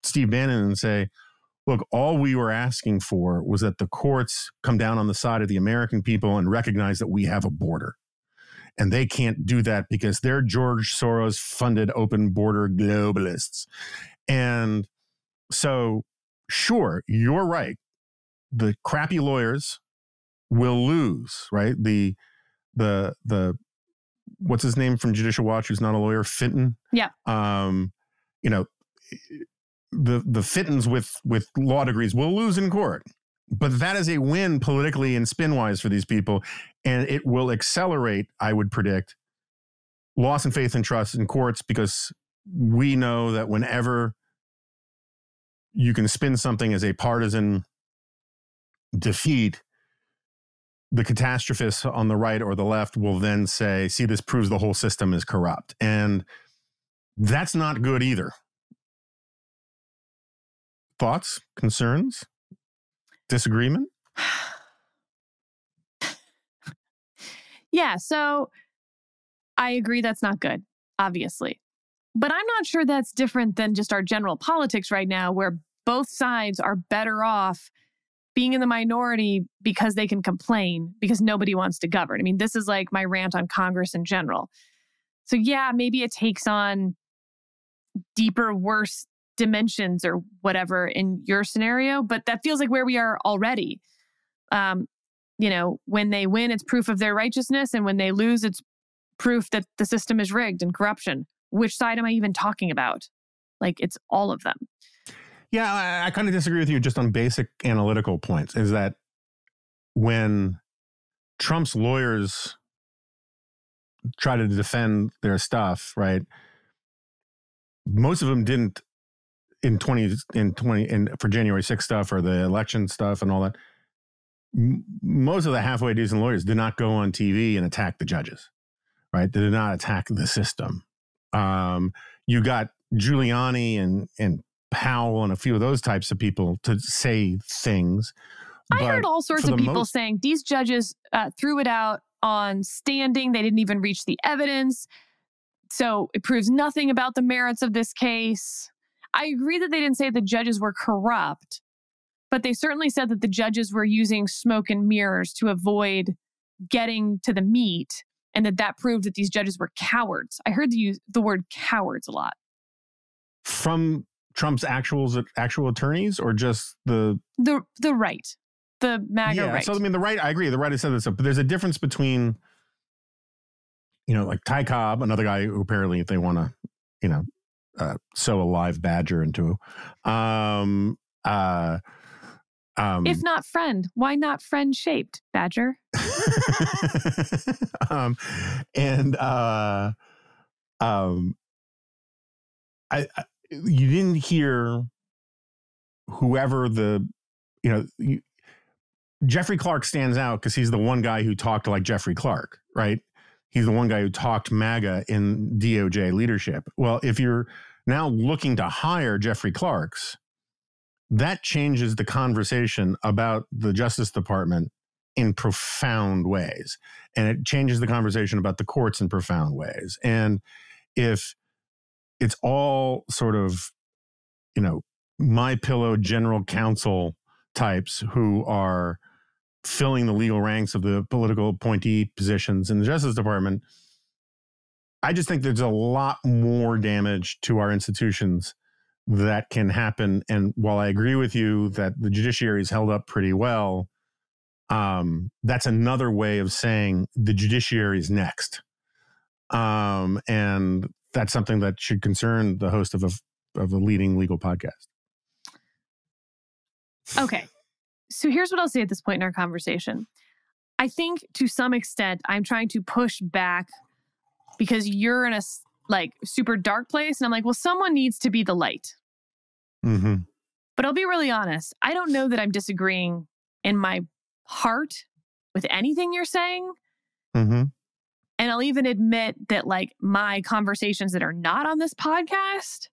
Steve Bannon and say, look, all we were asking for was that the courts come down on the side of the American people and recognize that we have a border. And they can't do that because they're George Soros funded open border globalists. And so, sure, you're right. The crappy lawyers will lose, right? The what's his name from Judicial Watch, who's not a lawyer, Fitton. Yeah. You know, the Fittons with law degrees will lose in court. But that is a win politically and spin-wise for these people. And it will accelerate, I would predict, loss in faith and trust in courts, because we know that whenever you can spin something as a partisan defeat, the catastrophists on the right or the left will then say, see, this proves the whole system is corrupt. And that's not good either. Thoughts, concerns, disagreement? Yeah, so I agree that's not good, obviously. But I'm not sure that's different than just our general politics right now, where both sides are better off being in the minority because they can complain, because nobody wants to govern. I mean, this is like my rant on Congress in general. So yeah, maybe it takes on deeper, worse dimensions or whatever in your scenario, but that feels like where we are already. You know, when they win, it's proof of their righteousness. And when they lose, it's proof that the system is rigged and corruption. Which side am I even talking about? Like, it's all of them. Yeah, I kind of disagree with you just on basic analytical points, is that when Trump's lawyers try to defend their stuff, right, most of them didn't for January 6th stuff or the election stuff and all that. Most of the halfway decent lawyers did not go on TV and attack the judges, right? They did not attack the system. You got Giuliani and Powell and a few of those types of people to say things. I heard all sorts of people saying these judges threw it out on standing. They didn't even reach the evidence. So it proves nothing about the merits of this case. I agree that they didn't say the judges were corrupt, but they certainly said that the judges were using smoke and mirrors to avoid getting to the meat, and that proved that these judges were cowards. I heard the word cowards a lot. From Trump's actual attorneys, or just the right, the MAGA right? So I mean, the right. I agree. The right has said this, but there's a difference between, you know, like Ty Cobb, another guy who apparently, if they want to, you know, sew a live badger into. If not friend, why not friend-shaped badger? You didn't hear whoever Jeffrey Clark stands out because he's the one guy who talked like Jeffrey Clark, right? He's the one guy who talked MAGA in DOJ leadership. Well, if you're now looking to hire Jeffrey Clarks, that changes the conversation about the Justice Department in profound ways. And it changes the conversation about the courts in profound ways. And if it's all sort of, you know, my pillow general counsel types who are filling the legal ranks of the political appointee positions in the Justice Department, I just think there's a lot more damage to our institutions that can happen. And while I agree with you that the judiciary is held up pretty well, that's another way of saying the judiciary is next. And that's something that should concern the host of a leading legal podcast. Okay. So here's what I'll say at this point in our conversation. I think to some extent, I'm trying to push back because you're in a super dark place. And I'm like, well, someone needs to be the light. Mm-hmm. But I'll be really honest. I don't know that I'm disagreeing in my heart with anything you're saying. Mm-hmm. And I'll even admit that my conversations that are not on this podcast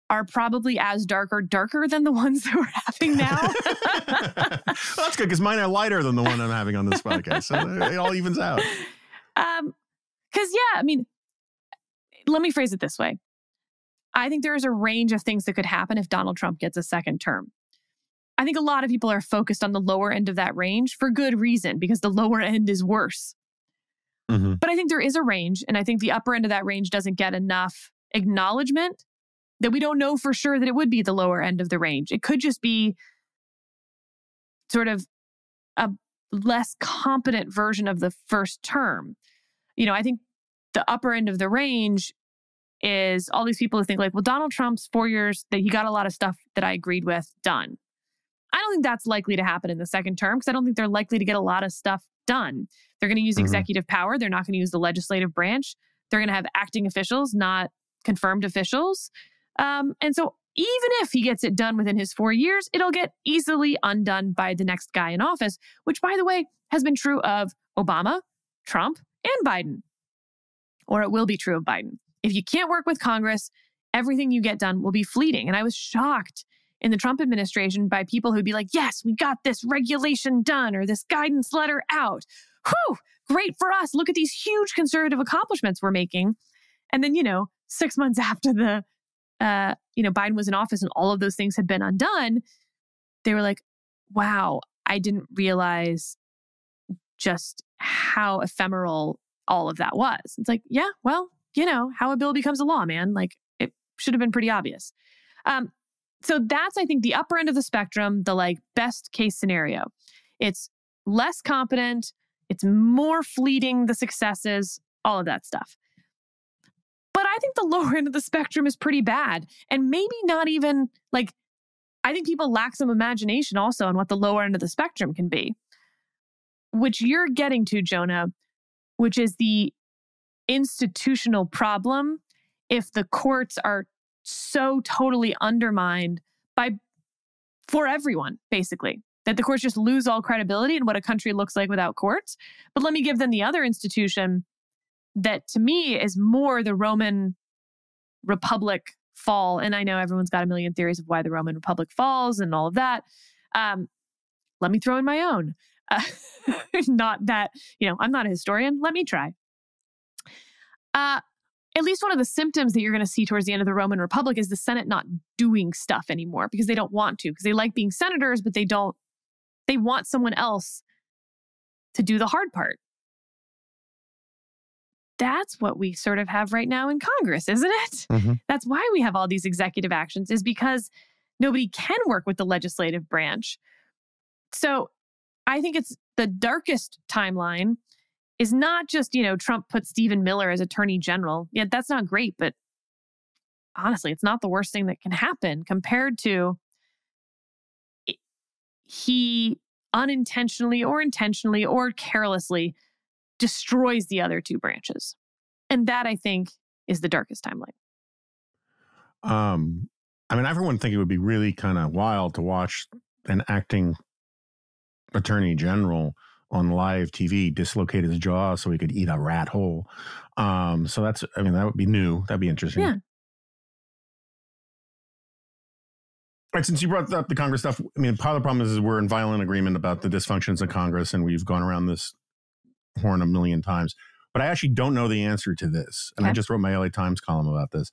are probably as darker than the ones that we're having now. Well, that's good because mine are lighter than the one I'm having on this podcast. So it all evens out. Because, I mean, let me phrase it this way. I think there is a range of things that could happen if Donald Trump gets a second term. I think a lot of people are focused on the lower end of that range for good reason, because the lower end is worse. Mm-hmm. But I think there is a range, and I think the upper end of that range doesn't get enough acknowledgement that we don't know for sure that it would be the lower end of the range. It could just be sort of a less competent version of the first term. I think the upper end of the range is all these people who think like, well, Donald Trump's 4 years, that he got a lot of stuff that I agreed with done. I don't think that's likely to happen in the second term, because I don't think they're likely to get a lot of stuff done. They're going to use executive power. They're not going to use the legislative branch. They're going to have acting officials, not confirmed officials. And so even if he gets it done within his 4 years, it'll get easily undone by the next guy in office, which, by the way, has been true of Obama, Trump, and Biden. Or it will be true of Biden. If you can't work with Congress, everything you get done will be fleeting. And I was shocked in the Trump administration by people who'd be like, yes, we got this regulation done or this guidance letter out. Whew, great for us. Look at these huge conservative accomplishments we're making. And then, 6 months after Biden was in office and all of those things had been undone, they were like, wow, I didn't realize just how ephemeral all of that was. It's like, yeah, well, how a bill becomes a law, man. Like, it should have been pretty obvious. So that's, I think, the upper end of the spectrum, the best case scenario. It's less competent. It's more fleeting, the successes, all of that stuff. But I think the lower end of the spectrum is pretty bad. And maybe not even I think people lack some imagination also on what the lower end of the spectrum can be, which you're getting to, Jonah, which is the institutional problem if the courts are so totally undermined for everyone, basically, that the courts just lose all credibility in what a country looks like without courts. But let me give them the other institution that to me is more the Roman Republic fall. And I know everyone's got a million theories of why the Roman Republic falls and all of that. Let me throw in my own. Not that, I'm not a historian. Let me try. At least one of the symptoms that you're going to see towards the end of the Roman Republic is the Senate not doing stuff anymore because they don't want to, because they like being senators, but they want someone else to do the hard part. That's what we sort of have right now in Congress, isn't it? Mm-hmm. That's why we have all these executive actions, is because nobody can work with the legislative branch. So I think it's the darkest timeline is not just, Trump put Stephen Miller as attorney general. Yeah, that's not great, but honestly, it's not the worst thing that can happen compared to he unintentionally or intentionally or carelessly destroys the other two branches. And that, I think, is the darkest timeline. Everyone think it would be really kind of wild to watch an acting attorney general on live TV dislocate his jaw so he could eat a rat whole. So that would be new. That'd be interesting. Yeah. All right, since you brought up the Congress stuff, part of the problem is we're in violent agreement about the dysfunctions of Congress, and we've gone around this horn a million times. But I actually don't know the answer to this. And I just wrote my LA Times column about this.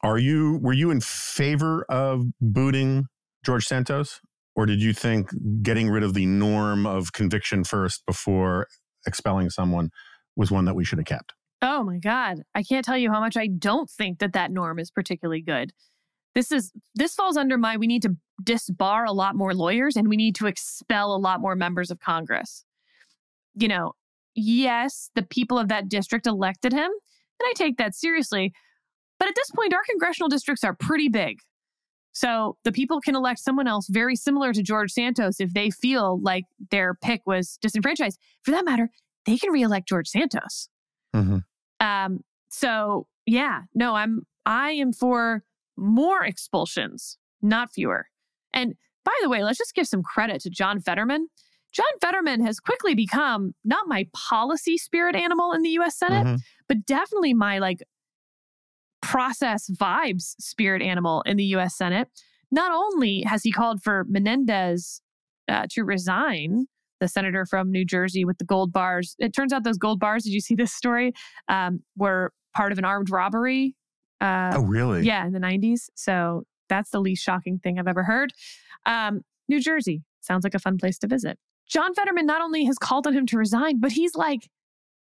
Were you in favor of booting George Santos? Or did you think getting rid of the norm of conviction first before expelling someone was one that we should have kept? Oh my God. I can't tell you how much I don't think that norm is particularly good. This falls under we need to disbar a lot more lawyers and we need to expel a lot more members of Congress. Yes, the people of that district elected him, and I take that seriously. But at this point, our congressional districts are pretty big. So the people can elect someone else very similar to George Santos if they feel like their pick was disenfranchised. For that matter, they can reelect George Santos. Mm-hmm. So yeah, no, I am for more expulsions, not fewer. And by the way, let's just give some credit to John Fetterman. John Fetterman has quickly become not my policy spirit animal in the U.S. Senate, mm-hmm. but definitely my process vibes spirit animal in the U.S. Senate. Not only has he called for Menendez to resign, the senator from New Jersey with the gold bars. It turns out those gold bars, did you see this story, were part of an armed robbery. Oh, really? Yeah, in the 90s. So that's the least shocking thing I've ever heard. New Jersey. Sounds like a fun place to visit. John Fetterman not only has called on him to resign, but he's like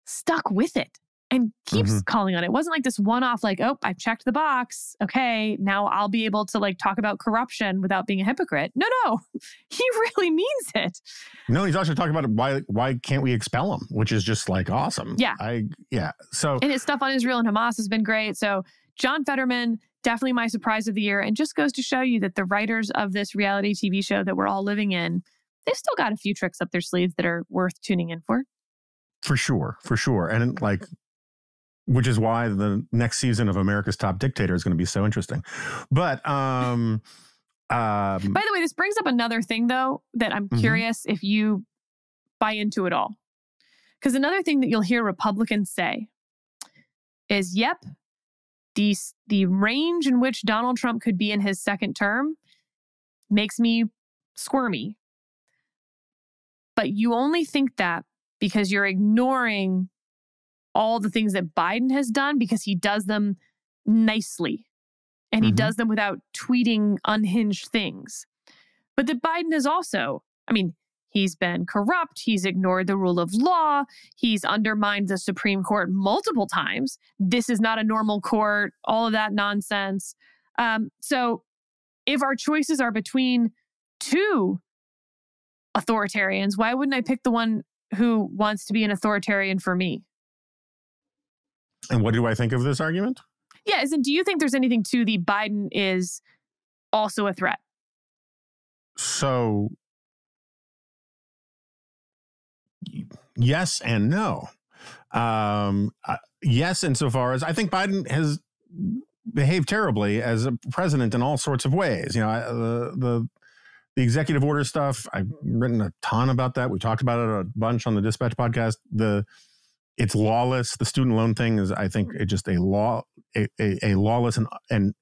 stuck with it and keeps calling on it. It wasn't like this one-off, like, oh, I've checked the box. Okay, now I'll be able to like talk about corruption without being a hypocrite. No, he really means it. No, he's also talking about why can't we expel him, which is just like awesome. Yeah. So, and his stuff on Israel and Hamas has been great. So John Fetterman, definitely my surprise of the year, and just goes to show you that the writers of this reality TV show that we're all living in, they've still got a few tricks up their sleeves that are worth tuning in for. For sure. And like, which is why the next season of America's Top Dictator is going to be so interesting. But by the way, this brings up another thing, though, that I'm curious if you buy into at all. Because another thing that you'll hear Republicans say is, yep, the range in which Donald Trump could be in his second term makes me squirmy. But you only think that because you're ignoring all the things that Biden has done, because he does them nicely and he does them without tweeting unhinged things. But that Biden is also, I mean, he's been corrupt. He's ignored the rule of law. He's undermined the Supreme Court multiple times. This is not a normal court, all of that nonsense. So if our choices are between two authoritarians, why wouldn't I pick the one who wants to be an authoritarian for me? And what do I think of this argument? Yeah, do you think there's anything to the Biden is also a threat? So, yes and no. Yes, insofar as I think Biden has behaved terribly as a president in all sorts of ways. You know, the executive order stuff, I've written a ton about that. We talked about it a bunch on the Dispatch podcast. It's lawless. The student loan thing is, I think, it's just a lawless and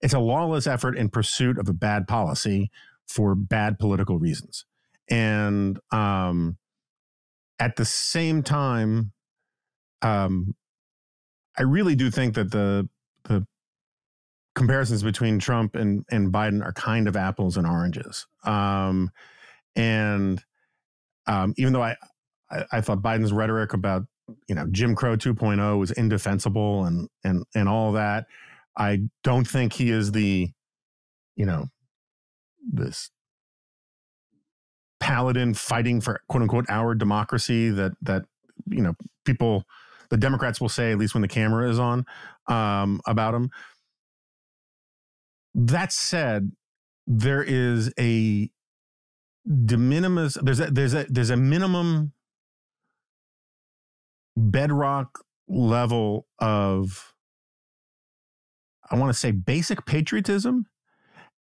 it's a lawless effort in pursuit of a bad policy for bad political reasons. And at the same time, I really do think that the comparisons between Trump and Biden are kind of apples and oranges. And even though I thought Biden's rhetoric about, you know, Jim Crow 2.0 was indefensible and all that, I don't think he is the, you know, this paladin fighting for quote unquote our democracy that you know, people, the Democrats will say, at least when the camera is on, about him. That said, there is a de minimis, there's a minimum bedrock level of, I want to say, basic patriotism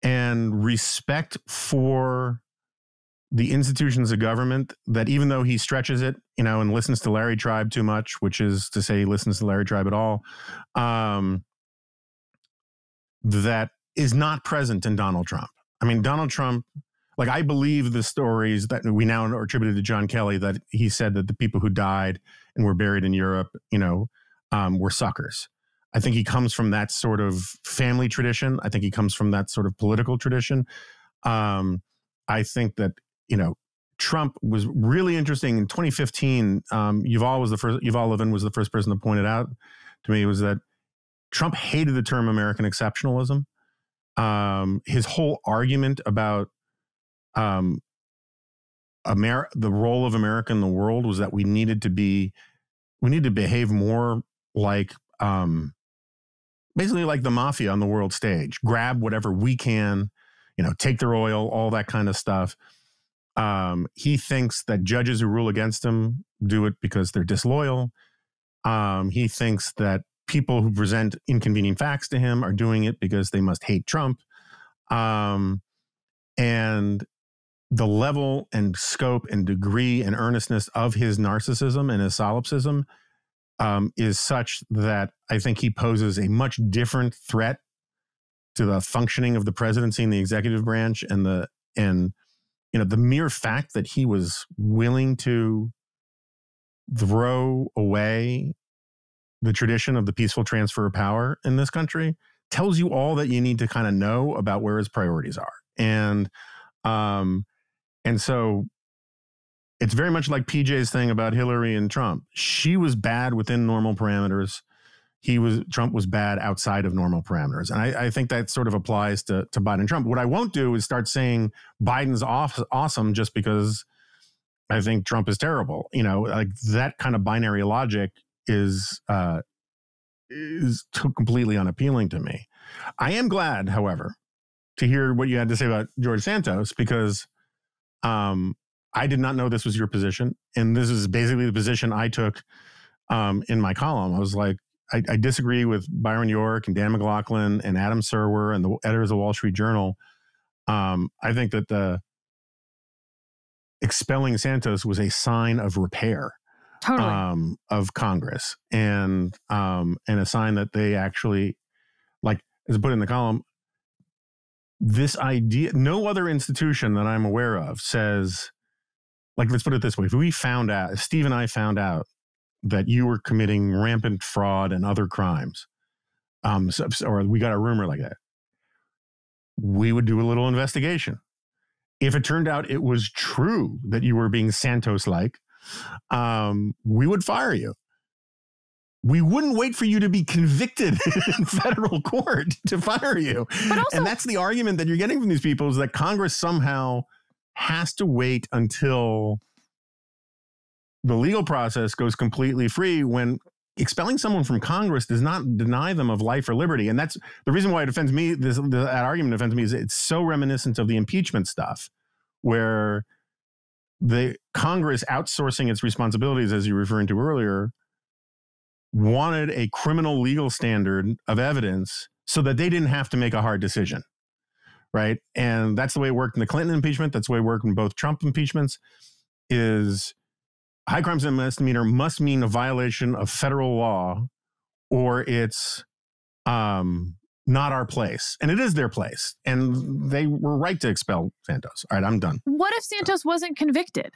and respect for the institutions of government that, even though he stretches it, you know, and listens to Larry Tribe too much, which is to say he listens to Larry Tribe at all, that is not present in Donald Trump. I mean, Donald Trump, like, I believe the stories that we now are attributed to John Kelly, that he said that the people who died and were buried in Europe, you know, were suckers. I think he comes from that sort of family tradition. I think he comes from that sort of political tradition. I think that, you know, Trump was really interesting in 2015. Yuval Levin was the first person to point it out to me, was that Trump hated the term American exceptionalism. His whole argument about the role of America in the world was that we needed to behave more like, basically like the mafia on the world stage, grab whatever we can, you know, take their oil, all that kind of stuff. He thinks that judges who rule against him do it because they're disloyal. He thinks that people who present inconvenient facts to him are doing it because they must hate Trump. And the level and scope and degree and earnestness of his narcissism and his solipsism is such that I think he poses a much different threat to the functioning of the presidency and the executive branch, and you know, the mere fact that he was willing to throw away the tradition of the peaceful transfer of power in this country tells you all that you need to kind of know about where his priorities are. And And so it's very much like PJ's thing about Hillary and Trump. She was bad within normal parameters. Trump was bad outside of normal parameters. And I think that sort of applies to Biden and Trump. What I won't do is start saying Biden's awesome just because I think Trump is terrible. You know, like that kind of binary logic is completely unappealing to me. I am glad, however, to hear what you had to say about George Santos, because I did not know this was your position. And this is basically the position I took in my column. I was like, I disagree with Byron York and Dan McLaughlin and Adam Serwer and the editors of the Wall Street Journal. I think that the expelling Santos was a sign of repair of Congress, and a sign that they actually, like, as I put in the column, this idea, no other institution that I'm aware of says, like, let's put it this way. If Steve and I found out that you were committing rampant fraud and other crimes, or we got a rumor like that, we would do a little investigation. If it turned out it was true that you were being Santos-like, we would fire you. We wouldn't wait for you to be convicted in federal court to fire you. But also, and that's the argument that you're getting from these people, is that Congress somehow has to wait until the legal process goes completely free, when expelling someone from Congress does not deny them of life or liberty. And that's the reason why it offends me. That argument offends me, is it's so reminiscent of the impeachment stuff, where the Congress, outsourcing its responsibilities, as you were referring to earlier, wanted a criminal legal standard of evidence so that they didn't have to make a hard decision, right? And that's the way it worked in the Clinton impeachment. That's the way it worked in both Trump impeachments. Is high crimes and misdemeanor must mean a violation of federal law, or it's not our place. And it is their place. And they were right to expel Santos. All right, I'm done. What if Santos wasn't convicted?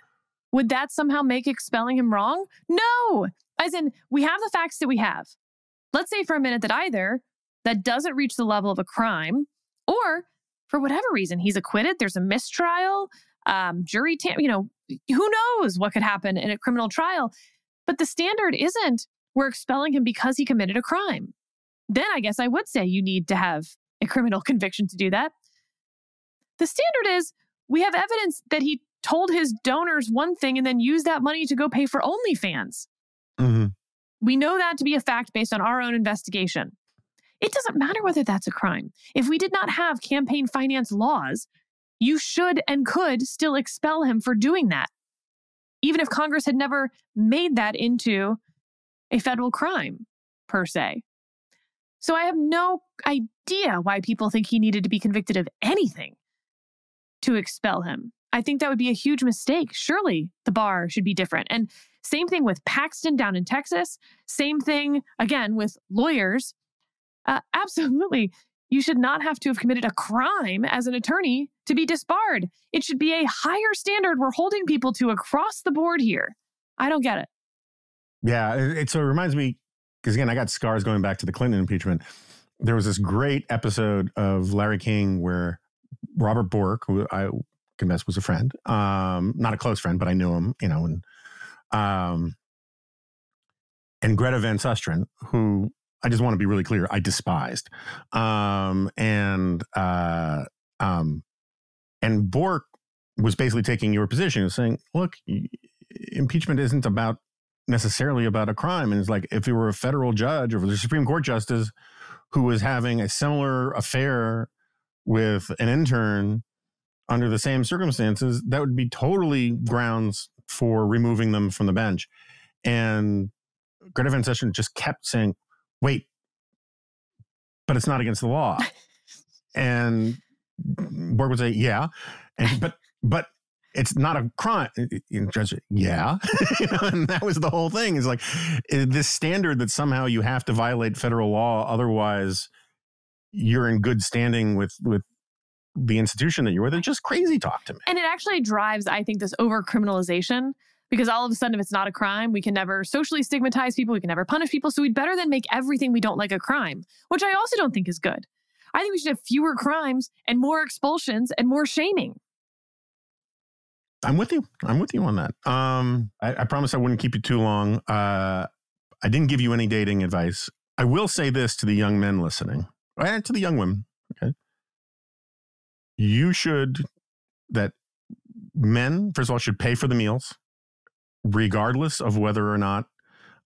Would that somehow make expelling him wrong? No. As in, we have the facts that we have. Let's say for a minute that either that doesn't reach the level of a crime, or for whatever reason, he's acquitted, there's a mistrial, jury, who knows what could happen in a criminal trial. But the standard isn't we're expelling him because he committed a crime. Then I guess I would say you need to have a criminal conviction to do that. The standard is we have evidence that he told his donors one thing and then used that money to go pay for OnlyFans. Mm-hmm. We know that to be a fact based on our own investigation. It doesn't matter whether that's a crime. If we did not have campaign finance laws, you should and could still expel him for doing that, even if Congress had never made that into a federal crime, per se. So I have no idea why people think he needed to be convicted of anything to expel him. I think that would be a huge mistake. Surely the bar should be different. And same thing with Paxton down in Texas. Same thing, again, with lawyers. Absolutely. You should not have to have committed a crime as an attorney to be disbarred. It should be a higher standard we're holding people to across the board here. I don't get it. Yeah, so it reminds me, because again, I got scars going back to the Clinton impeachment. There was this great episode of Larry King where Robert Bork, who I confess was a friend, not a close friend, but I knew him, and Greta Van Susteren, who I just want to be really clear, I despised. And Bork was basically taking your position and saying, look, impeachment isn't necessarily about a crime. And it's like, if it were a federal judge or the Supreme Court justice who was having a similar affair with an intern under the same circumstances, that would be totally grounds for removing them from the bench. And Greta Van Susteren just kept saying, wait, but it's not against the law. And Bork would say, yeah, but it's not a crime. Judge, yeah. And that was the whole thing. Is like this standard that somehow you have to violate federal law, otherwise you're in good standing with the institution that you're with. It's just crazy talk to me. And it actually drives, I think, this over-criminalization, because all of a sudden, if it's not a crime, we can never socially stigmatize people. We can never punish people. So we'd better than make everything we don't like a crime, which I also don't think is good. I think we should have fewer crimes and more expulsions and more shaming. I'm with you. I'm with you on that. I promise I wouldn't keep you too long. I didn't give you any dating advice. I will say this to the young men listening, and to the young women. Okay, that men, first of all, should pay for the meals, regardless of whether or not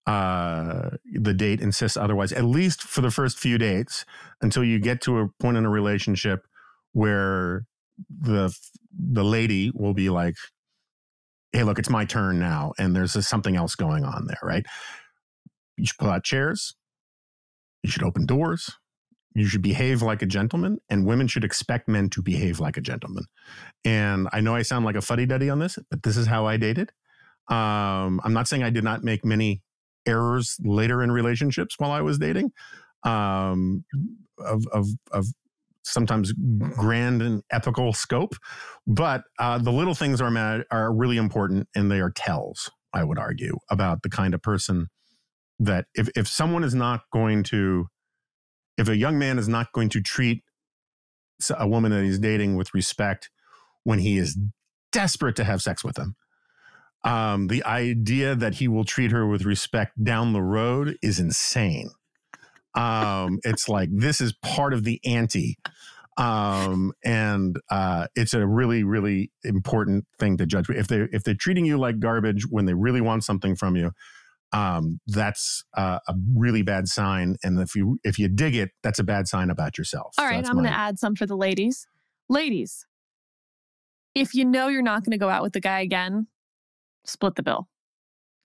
the date insists otherwise, at least for the first few dates, until you get to a point in a relationship where the lady will be like, hey, look, it's my turn now. And there's something else going on there, right? You should pull out chairs. You should open doors. You should behave like a gentleman, and women should expect men to behave like a gentleman. And I know I sound like a fuddy-duddy on this, but this is how I dated. I'm not saying I did not make many errors later in relationships while I was dating, of sometimes grand and ethical scope, but the little things are really important, and they are tells, I would argue, about the kind of person that if someone is not going to, if a young man is not going to treat a woman that he's dating with respect when he is desperate to have sex with them, the idea that he will treat her with respect down the road is insane. It's like, this is part of the ante. And it's a really, really important thing to judge. If they're treating you like garbage when they really want something from you, that's a really bad sign. And if you dig it, that's a bad sign about yourself. All right, I'm going to add some for the ladies. Ladies, if you know you're not going to go out with the guy again, split the bill.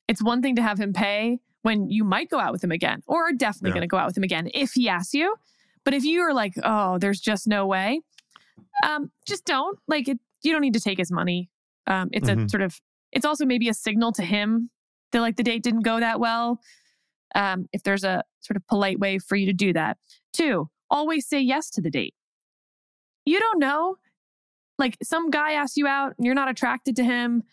It's one thing to have him pay when you might go out with him again, or are definitely going to go out with him again if he asks you. But if you are like, oh, there's just no way, just don't. Like, you don't need to take his money. It's a sort of, it's also maybe a signal to him that like the date didn't go that well. If there's a sort of polite way for you to do that. 2, always say yes to the date. You don't know. Like, some guy asks you out and you're not attracted to him.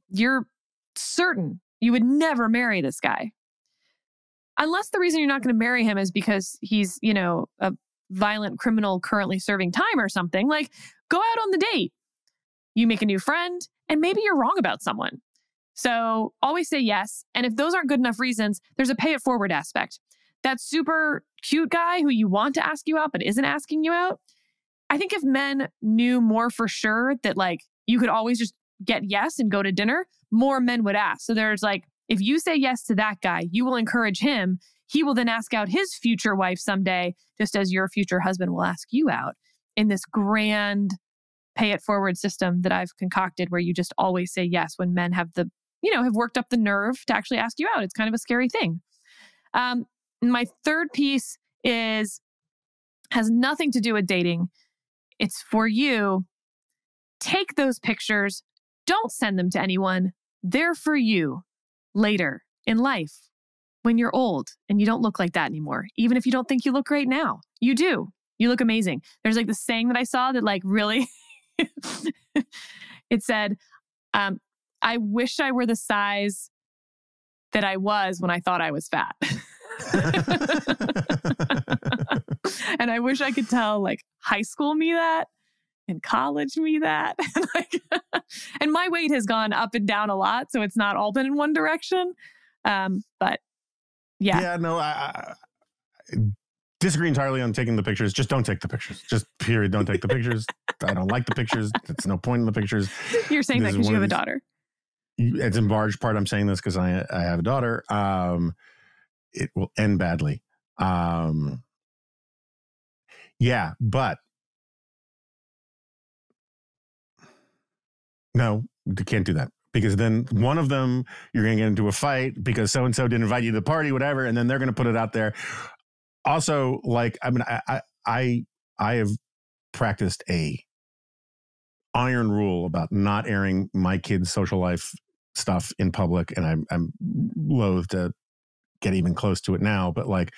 You're certain you would never marry this guy. Unless the reason you're not going to marry him is because he's, a violent criminal currently serving time or something. Like, go out on the date. You make a new friend, and maybe you're wrong about someone. So always say yes. And if those aren't good enough reasons, there's a pay it forward aspect. That super cute guy who you want to ask you out but isn't asking you out. I think if men knew more for sure that like you could always just get yes and go to dinner, more men would ask. So there's like, if you say yes to that guy, you will encourage him. He will then ask out his future wife someday, just as your future husband will ask you out, in this grand pay it forward system that I've concocted where you just always say yes when men have have worked up the nerve to actually ask you out. It's kind of a scary thing. My third piece has nothing to do with dating. It's for you. Take those pictures. Don't send them to anyone. They're for you later in life when you're old and you don't look like that anymore. Even if you don't think you look great now, you do. You look amazing. There's like this saying that I saw that like really, it said, I wish I were the size that I was when I thought I was fat. And I wish I could tell like high school me that and college me that. And my weight has gone up and down a lot, so it's not all been in one direction. But yeah. Yeah, no, I disagree entirely on taking the pictures. Just don't take the pictures. Just period. Don't take the pictures. I don't like the pictures. There's no point in the pictures. You're saying that because you have a daughter. It's in large part I'm saying this because I have a daughter. It will end badly. Yeah, but no, you can't do that. Because then one of them, you're going to get into a fight because so-and-so didn't invite you to the party, whatever, and then they're going to put it out there. Also, like, I mean, I have practiced a iron rule about not airing my kids' social life stuff in public, and I'm loath to get even close to it now, but like,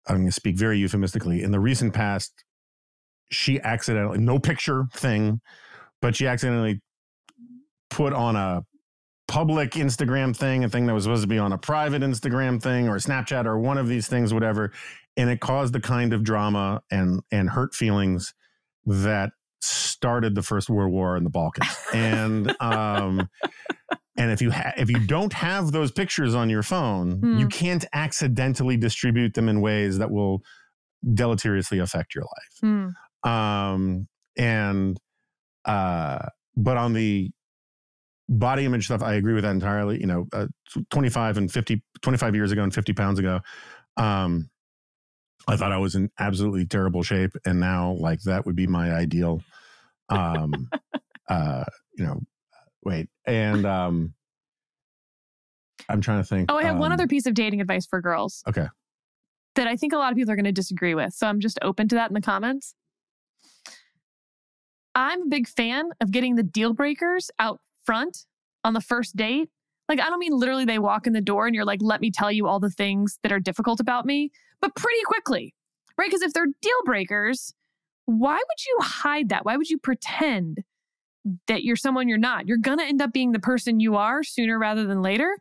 I'm going to speak very euphemistically. In the recent past, she accidentally, no picture thing, but she accidentally put on a public Instagram thing, a thing that was supposed to be on a private Instagram thing or Snapchat or one of these things, whatever. And it caused the kind of drama and hurt feelings that started the First World War in the Balkans. And if you don't have those pictures on your phone, you can't accidentally distribute them in ways that will deleteriously affect your life. But on the body image stuff, I agree with that entirely. 25 years ago and 50 pounds ago, I thought I was in absolutely terrible shape. And now, like, that would be my ideal, wait. And I'm trying to think. Oh, I have one other piece of dating advice for girls. Okay. That I think a lot of people are going to disagree with. So I'm just open to that in the comments. I'm a big fan of getting the deal breakers out front on the first date. Like, I don't mean literally they walk in the door and you're like, let me tell you all the things that are difficult about me, but pretty quickly, right? Because if they're deal breakers, why would you hide that? Why would you pretend that you're someone you're not? You're going to end up being the person you are sooner rather than later.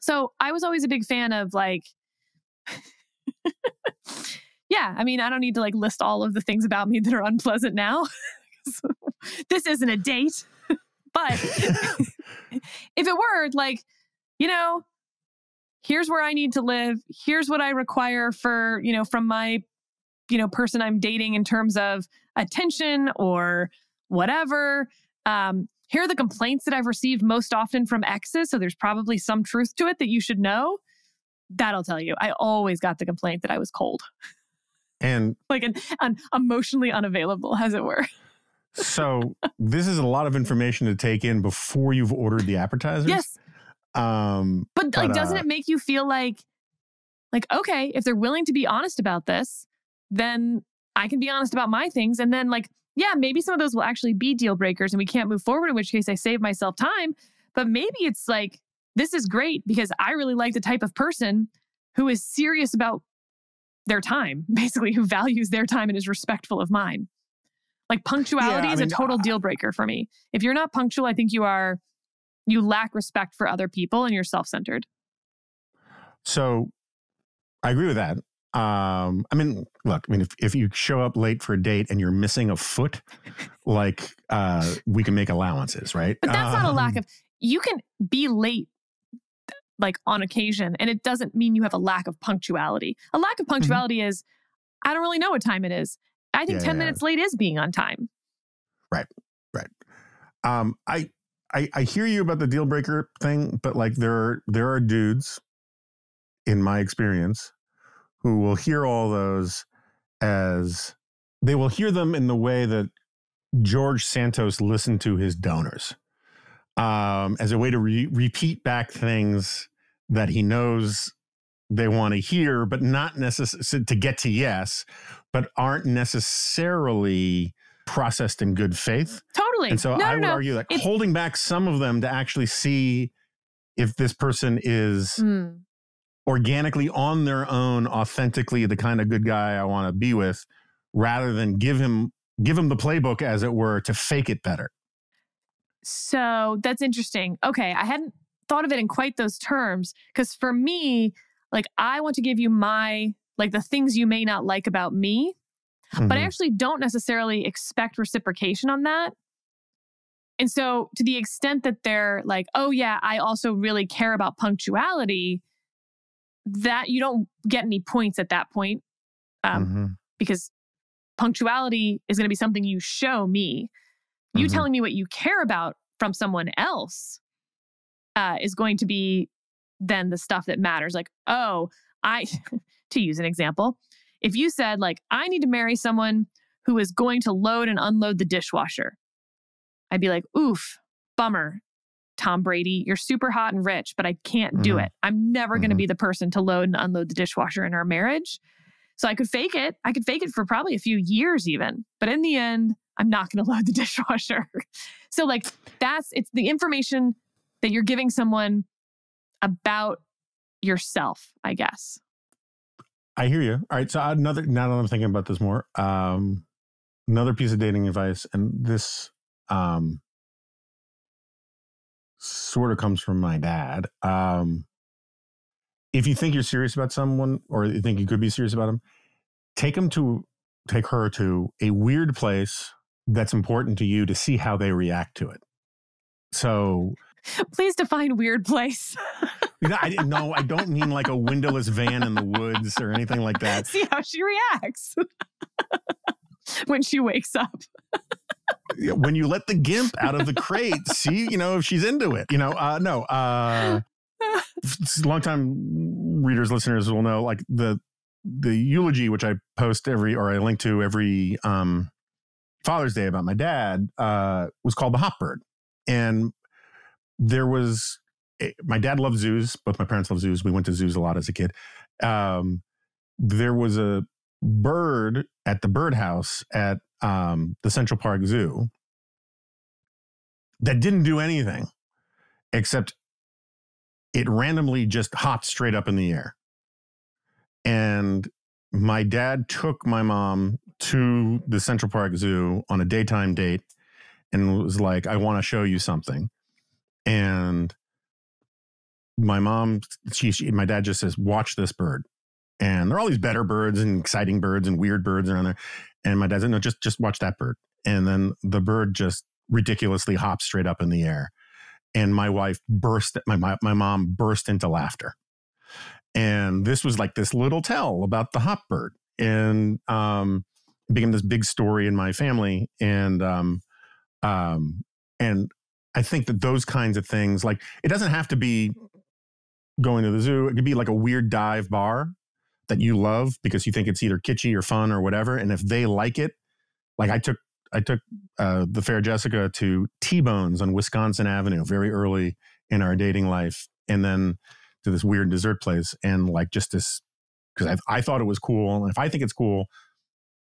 So I was always a big fan of like, yeah, I mean, I don't need to like list all of the things about me that are unpleasant now. This isn't a date. But if it were like, here's where I need to live. Here's what I require for, from my, person I'm dating in terms of attention or whatever. Here are the complaints that I've received most often from exes. So there's probably some truth to it that you should know. That'll tell you. I always got the complaint that I was cold. And like an emotionally unavailable, as it were. So this is a lot of information to take in before you've ordered the appetizers. Yes. But doesn't it make you feel like, okay, if they're willing to be honest about this, then I can be honest about my things. And then yeah, maybe some of those will actually be deal breakers and we can't move forward, in which case I save myself time. But maybe it's like, this is great because I really like the type of person who is serious about their time, basically, who values their time and is respectful of mine. Like punctuality is a total deal breaker for me. If you're not punctual, I think you lack respect for other people and you're self-centered. So I agree with that. If you show up late for a date and you're missing a foot, we can make allowances, right? But that's not a lack of, you can be late on occasion, and it doesn't mean you have a lack of punctuality. A lack of punctuality is, I don't really know what time it is. I think 10 minutes late is being on time. Right. I hear you about the deal breaker thing, but there are dudes, in my experience, who will hear all those as they will hear them in the way that George Santos listened to his donors, as a way to repeat back things that he knows they want to hear, but not necessarily to get to yes, but aren't necessarily processed in good faith. Totally. And so I would argue that holding back some of them to actually see if this person is organically on their own, authentically the kind of good guy I want to be with, rather than give him the playbook, as it were, to fake it better. So that's interesting. Okay. I hadn't thought of it in quite those terms, because for me, I want to give you my, the things you may not like about me, but I actually don't necessarily expect reciprocation on that. And so to the extent that they're like, oh yeah, I also really care about punctuality, that you don't get any points at that point, because punctuality is going to be something you show me. You telling me what you care about from someone else is going to be then the stuff that matters. To use an example, if you said I need to marry someone who is going to load and unload the dishwasher, I'd be like, oof, bummer, Tom Brady, you're super hot and rich, but I can't do it. I'm never going to be the person to load and unload the dishwasher in our marriage. So I could fake it. I could fake it for probably a few years even, but in the end, I'm not going to load the dishwasher. So it's the information that you're giving someone about yourself, I guess. I hear you. All right. So now that I'm thinking about this more, another piece of dating advice, and this sort of comes from my dad. If you think you're serious about someone, or you think you could be serious about them, take her to a weird place that's important to you to see how they react to it. So please define weird place. I don't mean like a windowless van in the woods or anything like that. See how she reacts when she wakes up. When you let the gimp out of the crate, see, if she's into it, long-time readers, listeners will know, like the eulogy, which I post I link to every Father's Day about my dad, was called The Hop Bird. And there was, my dad loved zoos. Both my parents loved zoos. We went to zoos a lot as a kid. There was a bird at the birdhouse at the Central Park Zoo that didn't do anything except it randomly just hopped straight up in the air. And my dad took my mom to the Central Park Zoo on a daytime date and was like, I want to show you something. And my mom, my dad just says, watch this bird. And there are all these better birds and exciting birds and weird birds around there. And my dad said, no, just watch that bird. And then the bird just ridiculously hops straight up in the air. And my mom burst into laughter. And this was like this little tell about the hop bird. And it became this big story in my family. And I think that those kinds of things, like, it doesn't have to be going to the zoo. It could be like a weird dive bar that you love because you think it's either kitschy or fun or whatever. And if they like it, like I took the fair Jessica to T-Bones on Wisconsin Avenue very early in our dating life, and then to this weird dessert place, and like just this, because I thought it was cool, and if I think it's cool,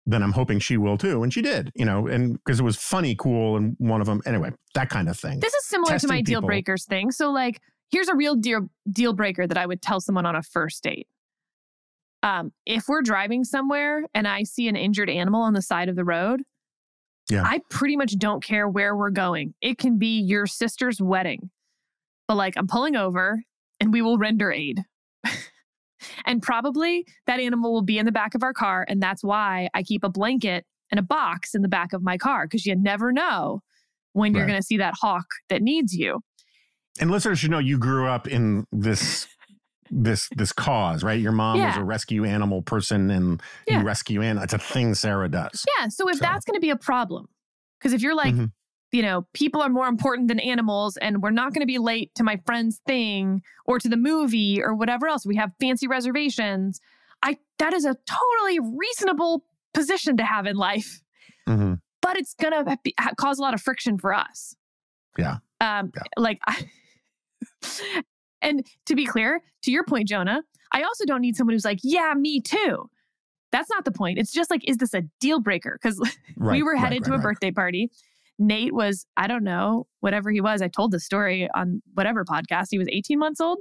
then I'm hoping she will too, and she did, and because it was funny, cool, and one of them, anyway, that kind of thing. This is similar to my deal breakers thing. So like, here's a real deal breaker that I would tell someone on a first date. If we're driving somewhere and I see an injured animal on the side of the road, yeah, I pretty much don't care where we're going. It can be your sister's wedding, but like, I'm pulling over and we will render aid. And probably that animal will be in the back of our car. And that's why I keep a blanket and a box in the back of my car, because you never know when you're going to see that hawk that needs you. And listeners should know you grew up in this cause, right? Your mom was a rescue animal person, and you rescue animals. It's a thing Sarah does. Yeah. So if that's going to be a problem, because if you're like, people are more important than animals, and we're not going to be late to my friend's thing or to the movie or whatever else, we have fancy reservations. That is a totally reasonable position to have in life, but it's going to cause a lot of friction for us. Yeah. And to be clear, to your point, Jonah, I also don't need someone who's like, yeah, me too. That's not the point. It's just like, is this a deal breaker? Because we were headed to a birthday party. Nate was, I don't know, whatever he was. I told the story on whatever podcast. He was 18 months old.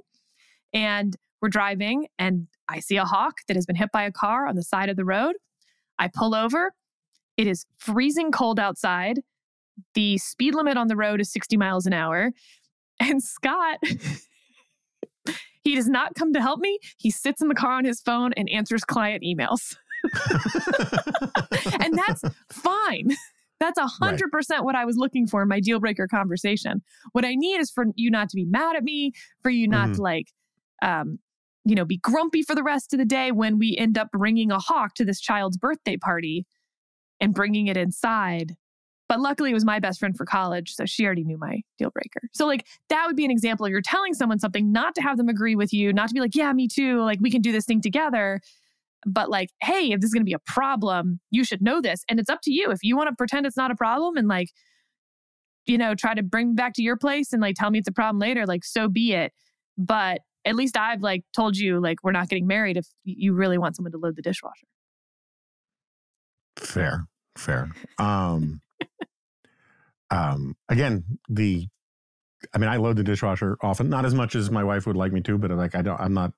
And we're driving and I see a hawk that has been hit by a car on the side of the road. I pull over. It is freezing cold outside. The speed limit on the road is 60 miles an hour. And Scott, he does not come to help me. He sits in the car on his phone and answers client emails. And that's fine. That's 100% what I was looking for in my deal breaker conversation. What I need is for you not to be mad at me, for you not to be grumpy for the rest of the day when we end up bringing a hawk to this child's birthday party and bringing it inside. But luckily it was my best friend for college, so she already knew my deal breaker. So like, that would be an example. You're telling someone something, not to have them agree with you, not to be like, yeah, me too. Like, we can do this thing together. But like, hey, if this is going to be a problem, you should know this. And it's up to you. If you want to pretend it's not a problem and like, try to bring me back to your place and like tell me it's a problem later, like, so be it. But at least I've like told you, like, we're not getting married if you really want someone to load the dishwasher. Fair. Again, I load the dishwasher often, not as much as my wife would like me to, but like, I'm not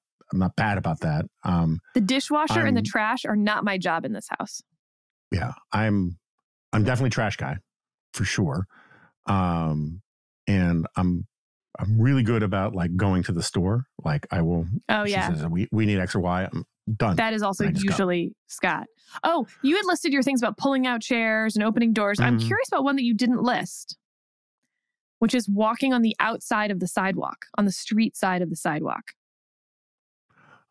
bad about that. The dishwasher and the trash are not my job in this house. Yeah, I'm definitely trash guy for sure. And I'm I'm really good about like going to the store. Like I will. Oh, she yeah. says, we need X or Y. I'm done. That is also usually Scott. Oh, you had listed your things about pulling out chairs and opening doors. I'm curious about one that you didn't list, which is walking on the outside of the sidewalk, on the street side of the sidewalk.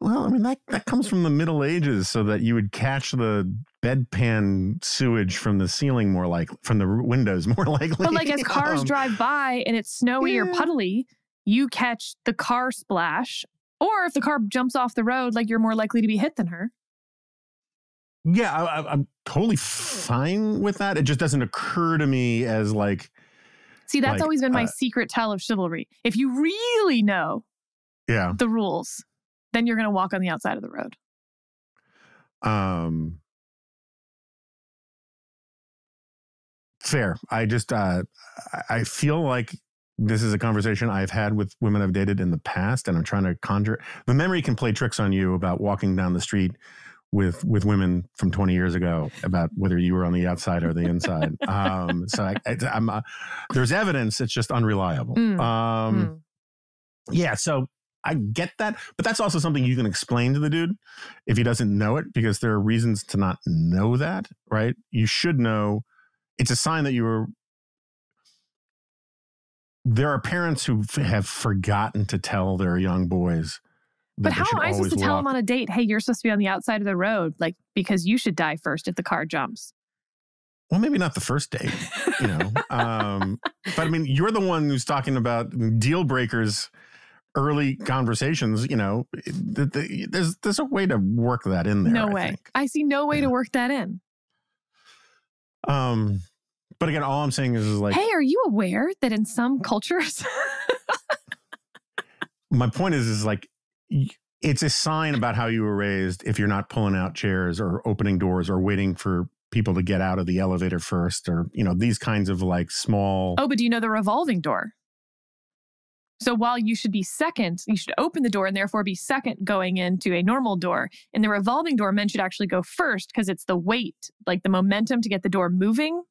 Well, I mean, that comes from the Middle Ages, so that you would catch the bedpan sewage from the ceiling more like from the windows more likely. But like as cars drive by and it's snowy or puddly, you catch the car splash. Or if the car jumps off the road, like you're more likely to be hit than her. Yeah, I'm totally fine with that. It just doesn't occur to me as like. See, that's always been my secret tell of chivalry. If you really know the rules, then you're going to walk on the outside of the road. Fair. I just, I feel like this is a conversation I've had with women I've dated in the past, and I'm trying to conjure. The memory can play tricks on you about walking down the street with women from 20 years ago about whether you were on the outside or the inside. So I'm there's evidence. It's just unreliable. Yeah. So I get that, but that's also something you can explain to the dude if he doesn't know it, because there are reasons to not know that, right? You should know. It's a sign that there are parents who have forgotten to tell their young boys. But how am I supposed to tell them on a date, hey, you're supposed to be on the outside of the road, like, because you should die first if the car jumps? Well, maybe not the first date, you know. But I mean, you're the one who's talking about deal breakers, early conversations, you know. There's a way to work that in there. No way. I see no way to work that in. But again, all I'm saying is like, hey, are you aware that in some cultures? My point is like, it's a sign about how you were raised if you're not pulling out chairs or opening doors or waiting for people to get out of the elevator first, or, you know, these kinds of like small. Oh, but do you know the revolving door? So while you should be second, you should open the door and therefore be second going into a normal door. In the revolving door, men should actually go first because it's the weight, like the momentum to get the door moving.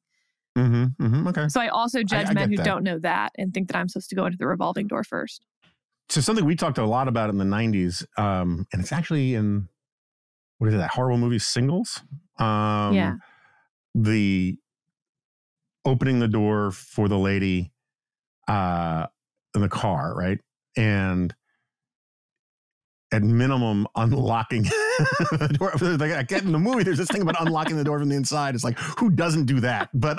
Okay. So I also judge men who don't know that and think that I'm supposed to go into the revolving door first. So something we talked a lot about in the 90s, and it's actually in, what is it, that horrible movie Singles? Yeah. The opening the door for the lady in the car, right? And at minimum, unlocking the door. Like, I get in the movie, there's this thing about unlocking the door from the inside. It's like, who doesn't do that? But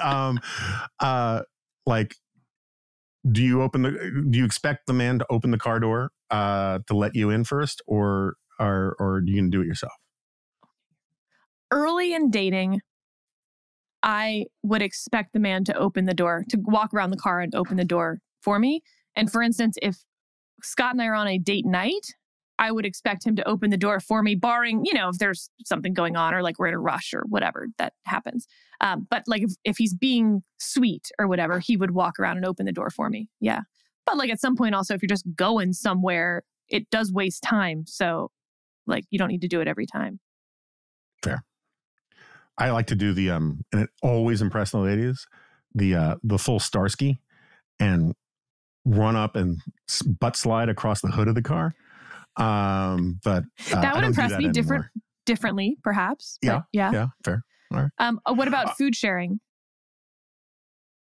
like, do you expect the man to open the car door to let you in first, or are you going to do it yourself? Early in dating, I would expect the man to open the door, to walk around the car and open the door for me. And for instance, if Scott and I are on a date night, I would expect him to open the door for me, barring, you know, if there's something going on or like we're in a rush or whatever that happens. But like if he's being sweet or whatever, he would walk around and open the door for me. Yeah. But like at some point also, if you're just going somewhere, it does waste time. So like you don't need to do it every time. Fair. I like to do the, and it always impressed the ladies, the full Starsky and run up and butt slide across the hood of the car. But that would impress me differently, perhaps. Yeah. Yeah. Fair. All right. What about food sharing?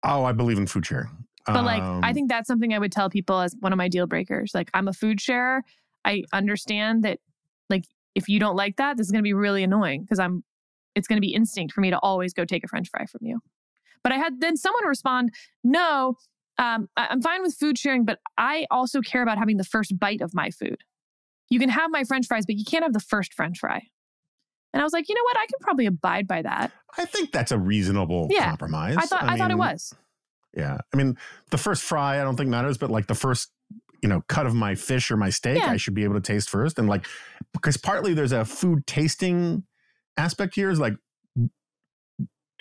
Oh, I believe in food sharing. But like, I think that's something I would tell people as one of my deal breakers. Like, I'm a food sharer. I understand that, like, if you don't like that, this is going to be really annoying because it's going to be instinct for me to always go take a French fry from you. But I had then someone respond, no, I'm fine with food sharing, but I also care about having the first bite of my food. You can have my French fries, but you can't have the first French fry. And I was like, you know what? I can probably abide by that. I think that's a reasonable compromise. I thought it was. Yeah. I mean, the first fry, I don't think matters, but like the first, you know, cut of my fish or my steak, I should be able to taste first. And like, because partly there's a food tasting aspect here is like,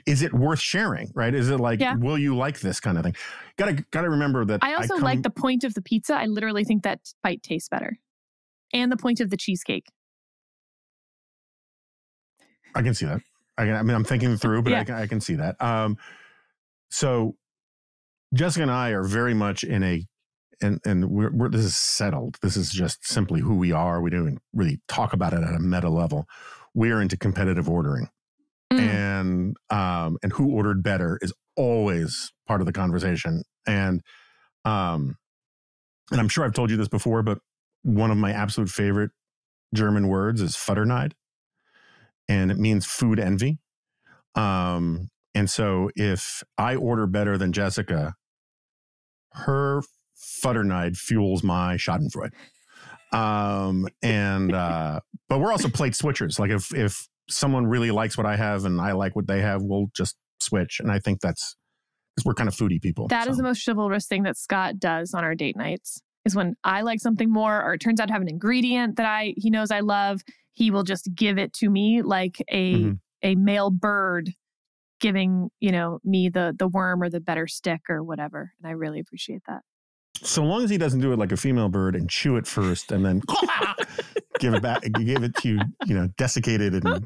is it worth sharing, right? Is it like, will you like this kind of thing? Gotta remember that. I also like the point of the pizza. I literally think that bite tastes better. And the point of the cheesecake. I can see that. I mean, I'm thinking through, but I can see that. So Jessica and I are very much in we're this is settled. This is just simply who we are. We don't even really talk about it at a meta level. We're into competitive ordering. And who ordered better is always part of the conversation. And I'm sure I've told you this before, but one of my absolute favorite German words is Futterneid, and it means food envy. And so if I order better than Jessica, her Futterneid fuels my Schadenfreude. But we're also plate switchers. Like if someone really likes what I have and I like what they have, we'll just switch. And I think that's because we're kind of foodie people. That is the most chivalrous thing that Scott does on our date nights, is when I like something more, or it turns out to have an ingredient that he knows I love, he will just give it to me like a male bird giving, me the worm or the better stick or whatever. And I really appreciate that. So long as he doesn't do it like a female bird and chew it first and then give it back, give it to you, desiccated and like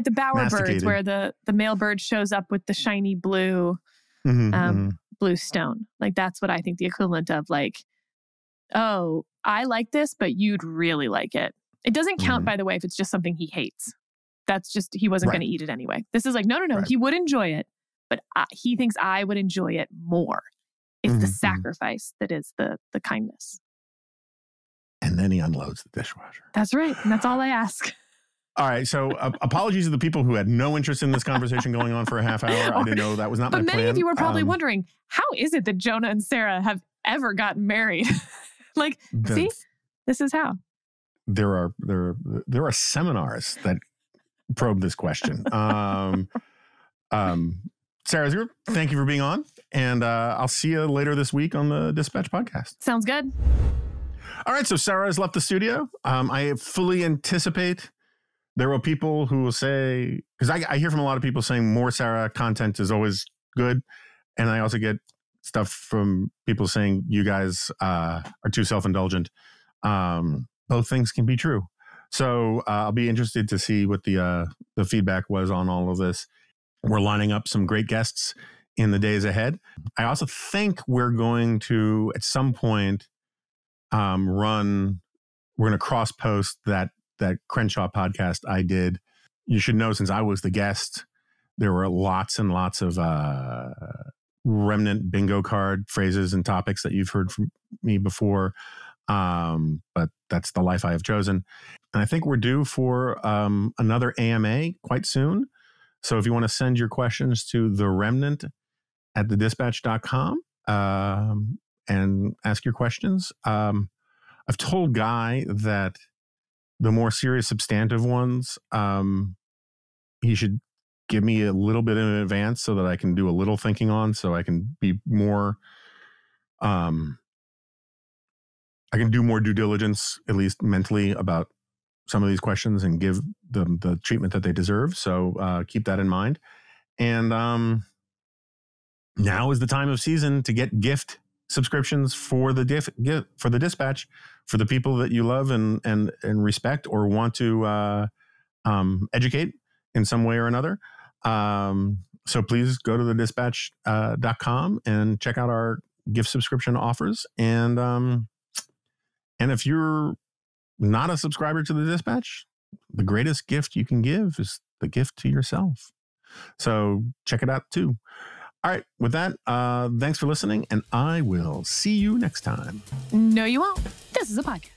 the bowerbirds, where the male bird shows up with the shiny blue blue stone. Like that's what I think the equivalent of like, oh, I like this, but you'd really like it. It doesn't count, by the way, if it's just something he hates. That's just, he wasn't going to eat it anyway. This is like, no, he would enjoy it, but he thinks I would enjoy it more. It's the sacrifice that is the kindness. And then he unloads the dishwasher. That's right. And that's all I ask. All right. So apologies to the people who had no interest in this conversation going on for a half hour. I didn't know that was not my plan. But many of you were probably wondering, how is it that Jonah and Sarah have ever gotten married? See, this is how. There are seminars that probe this question. Sarah Isgur, thank you for being on. And I'll see you later this week on the Dispatch podcast. Sounds good. All right. So Sarah has left the studio. I fully anticipate there will people who will say, because I hear from a lot of people saying more Sarah content is always good. And I also get stuff from people saying you guys are too self-indulgent. Both things can be true. So I'll be interested to see what the feedback was on all of this. We're lining up some great guests in the days ahead. I also think we're going to, at some point, we're going to cross-post that Crenshaw podcast I did. You should know, since I was the guest, there were lots and lots of Remnant bingo card phrases and topics that you've heard from me before. But that's the life I have chosen. And I think we're due for another AMA quite soon. So if you want to send your questions to theremnant@thedispatch.com and ask your questions. I've told Guy that the more serious substantive ones, he should give me a little bit in advance so that I can do a little thinking on, so I can be more, I can do more due diligence, at least mentally, about some of these questions and give them the treatment that they deserve. So keep that in mind. And now is the time of season to get gift subscriptions for the Dispatch, for the people that you love and respect or want to educate in some way or another. So please go to thedispatch.com and check out our gift subscription offers. And if you're not a subscriber to the Dispatch, the greatest gift you can give is the gift to yourself. So check it out too. All right. With that, thanks for listening, and I will see you next time. No, you won't. This is a podcast.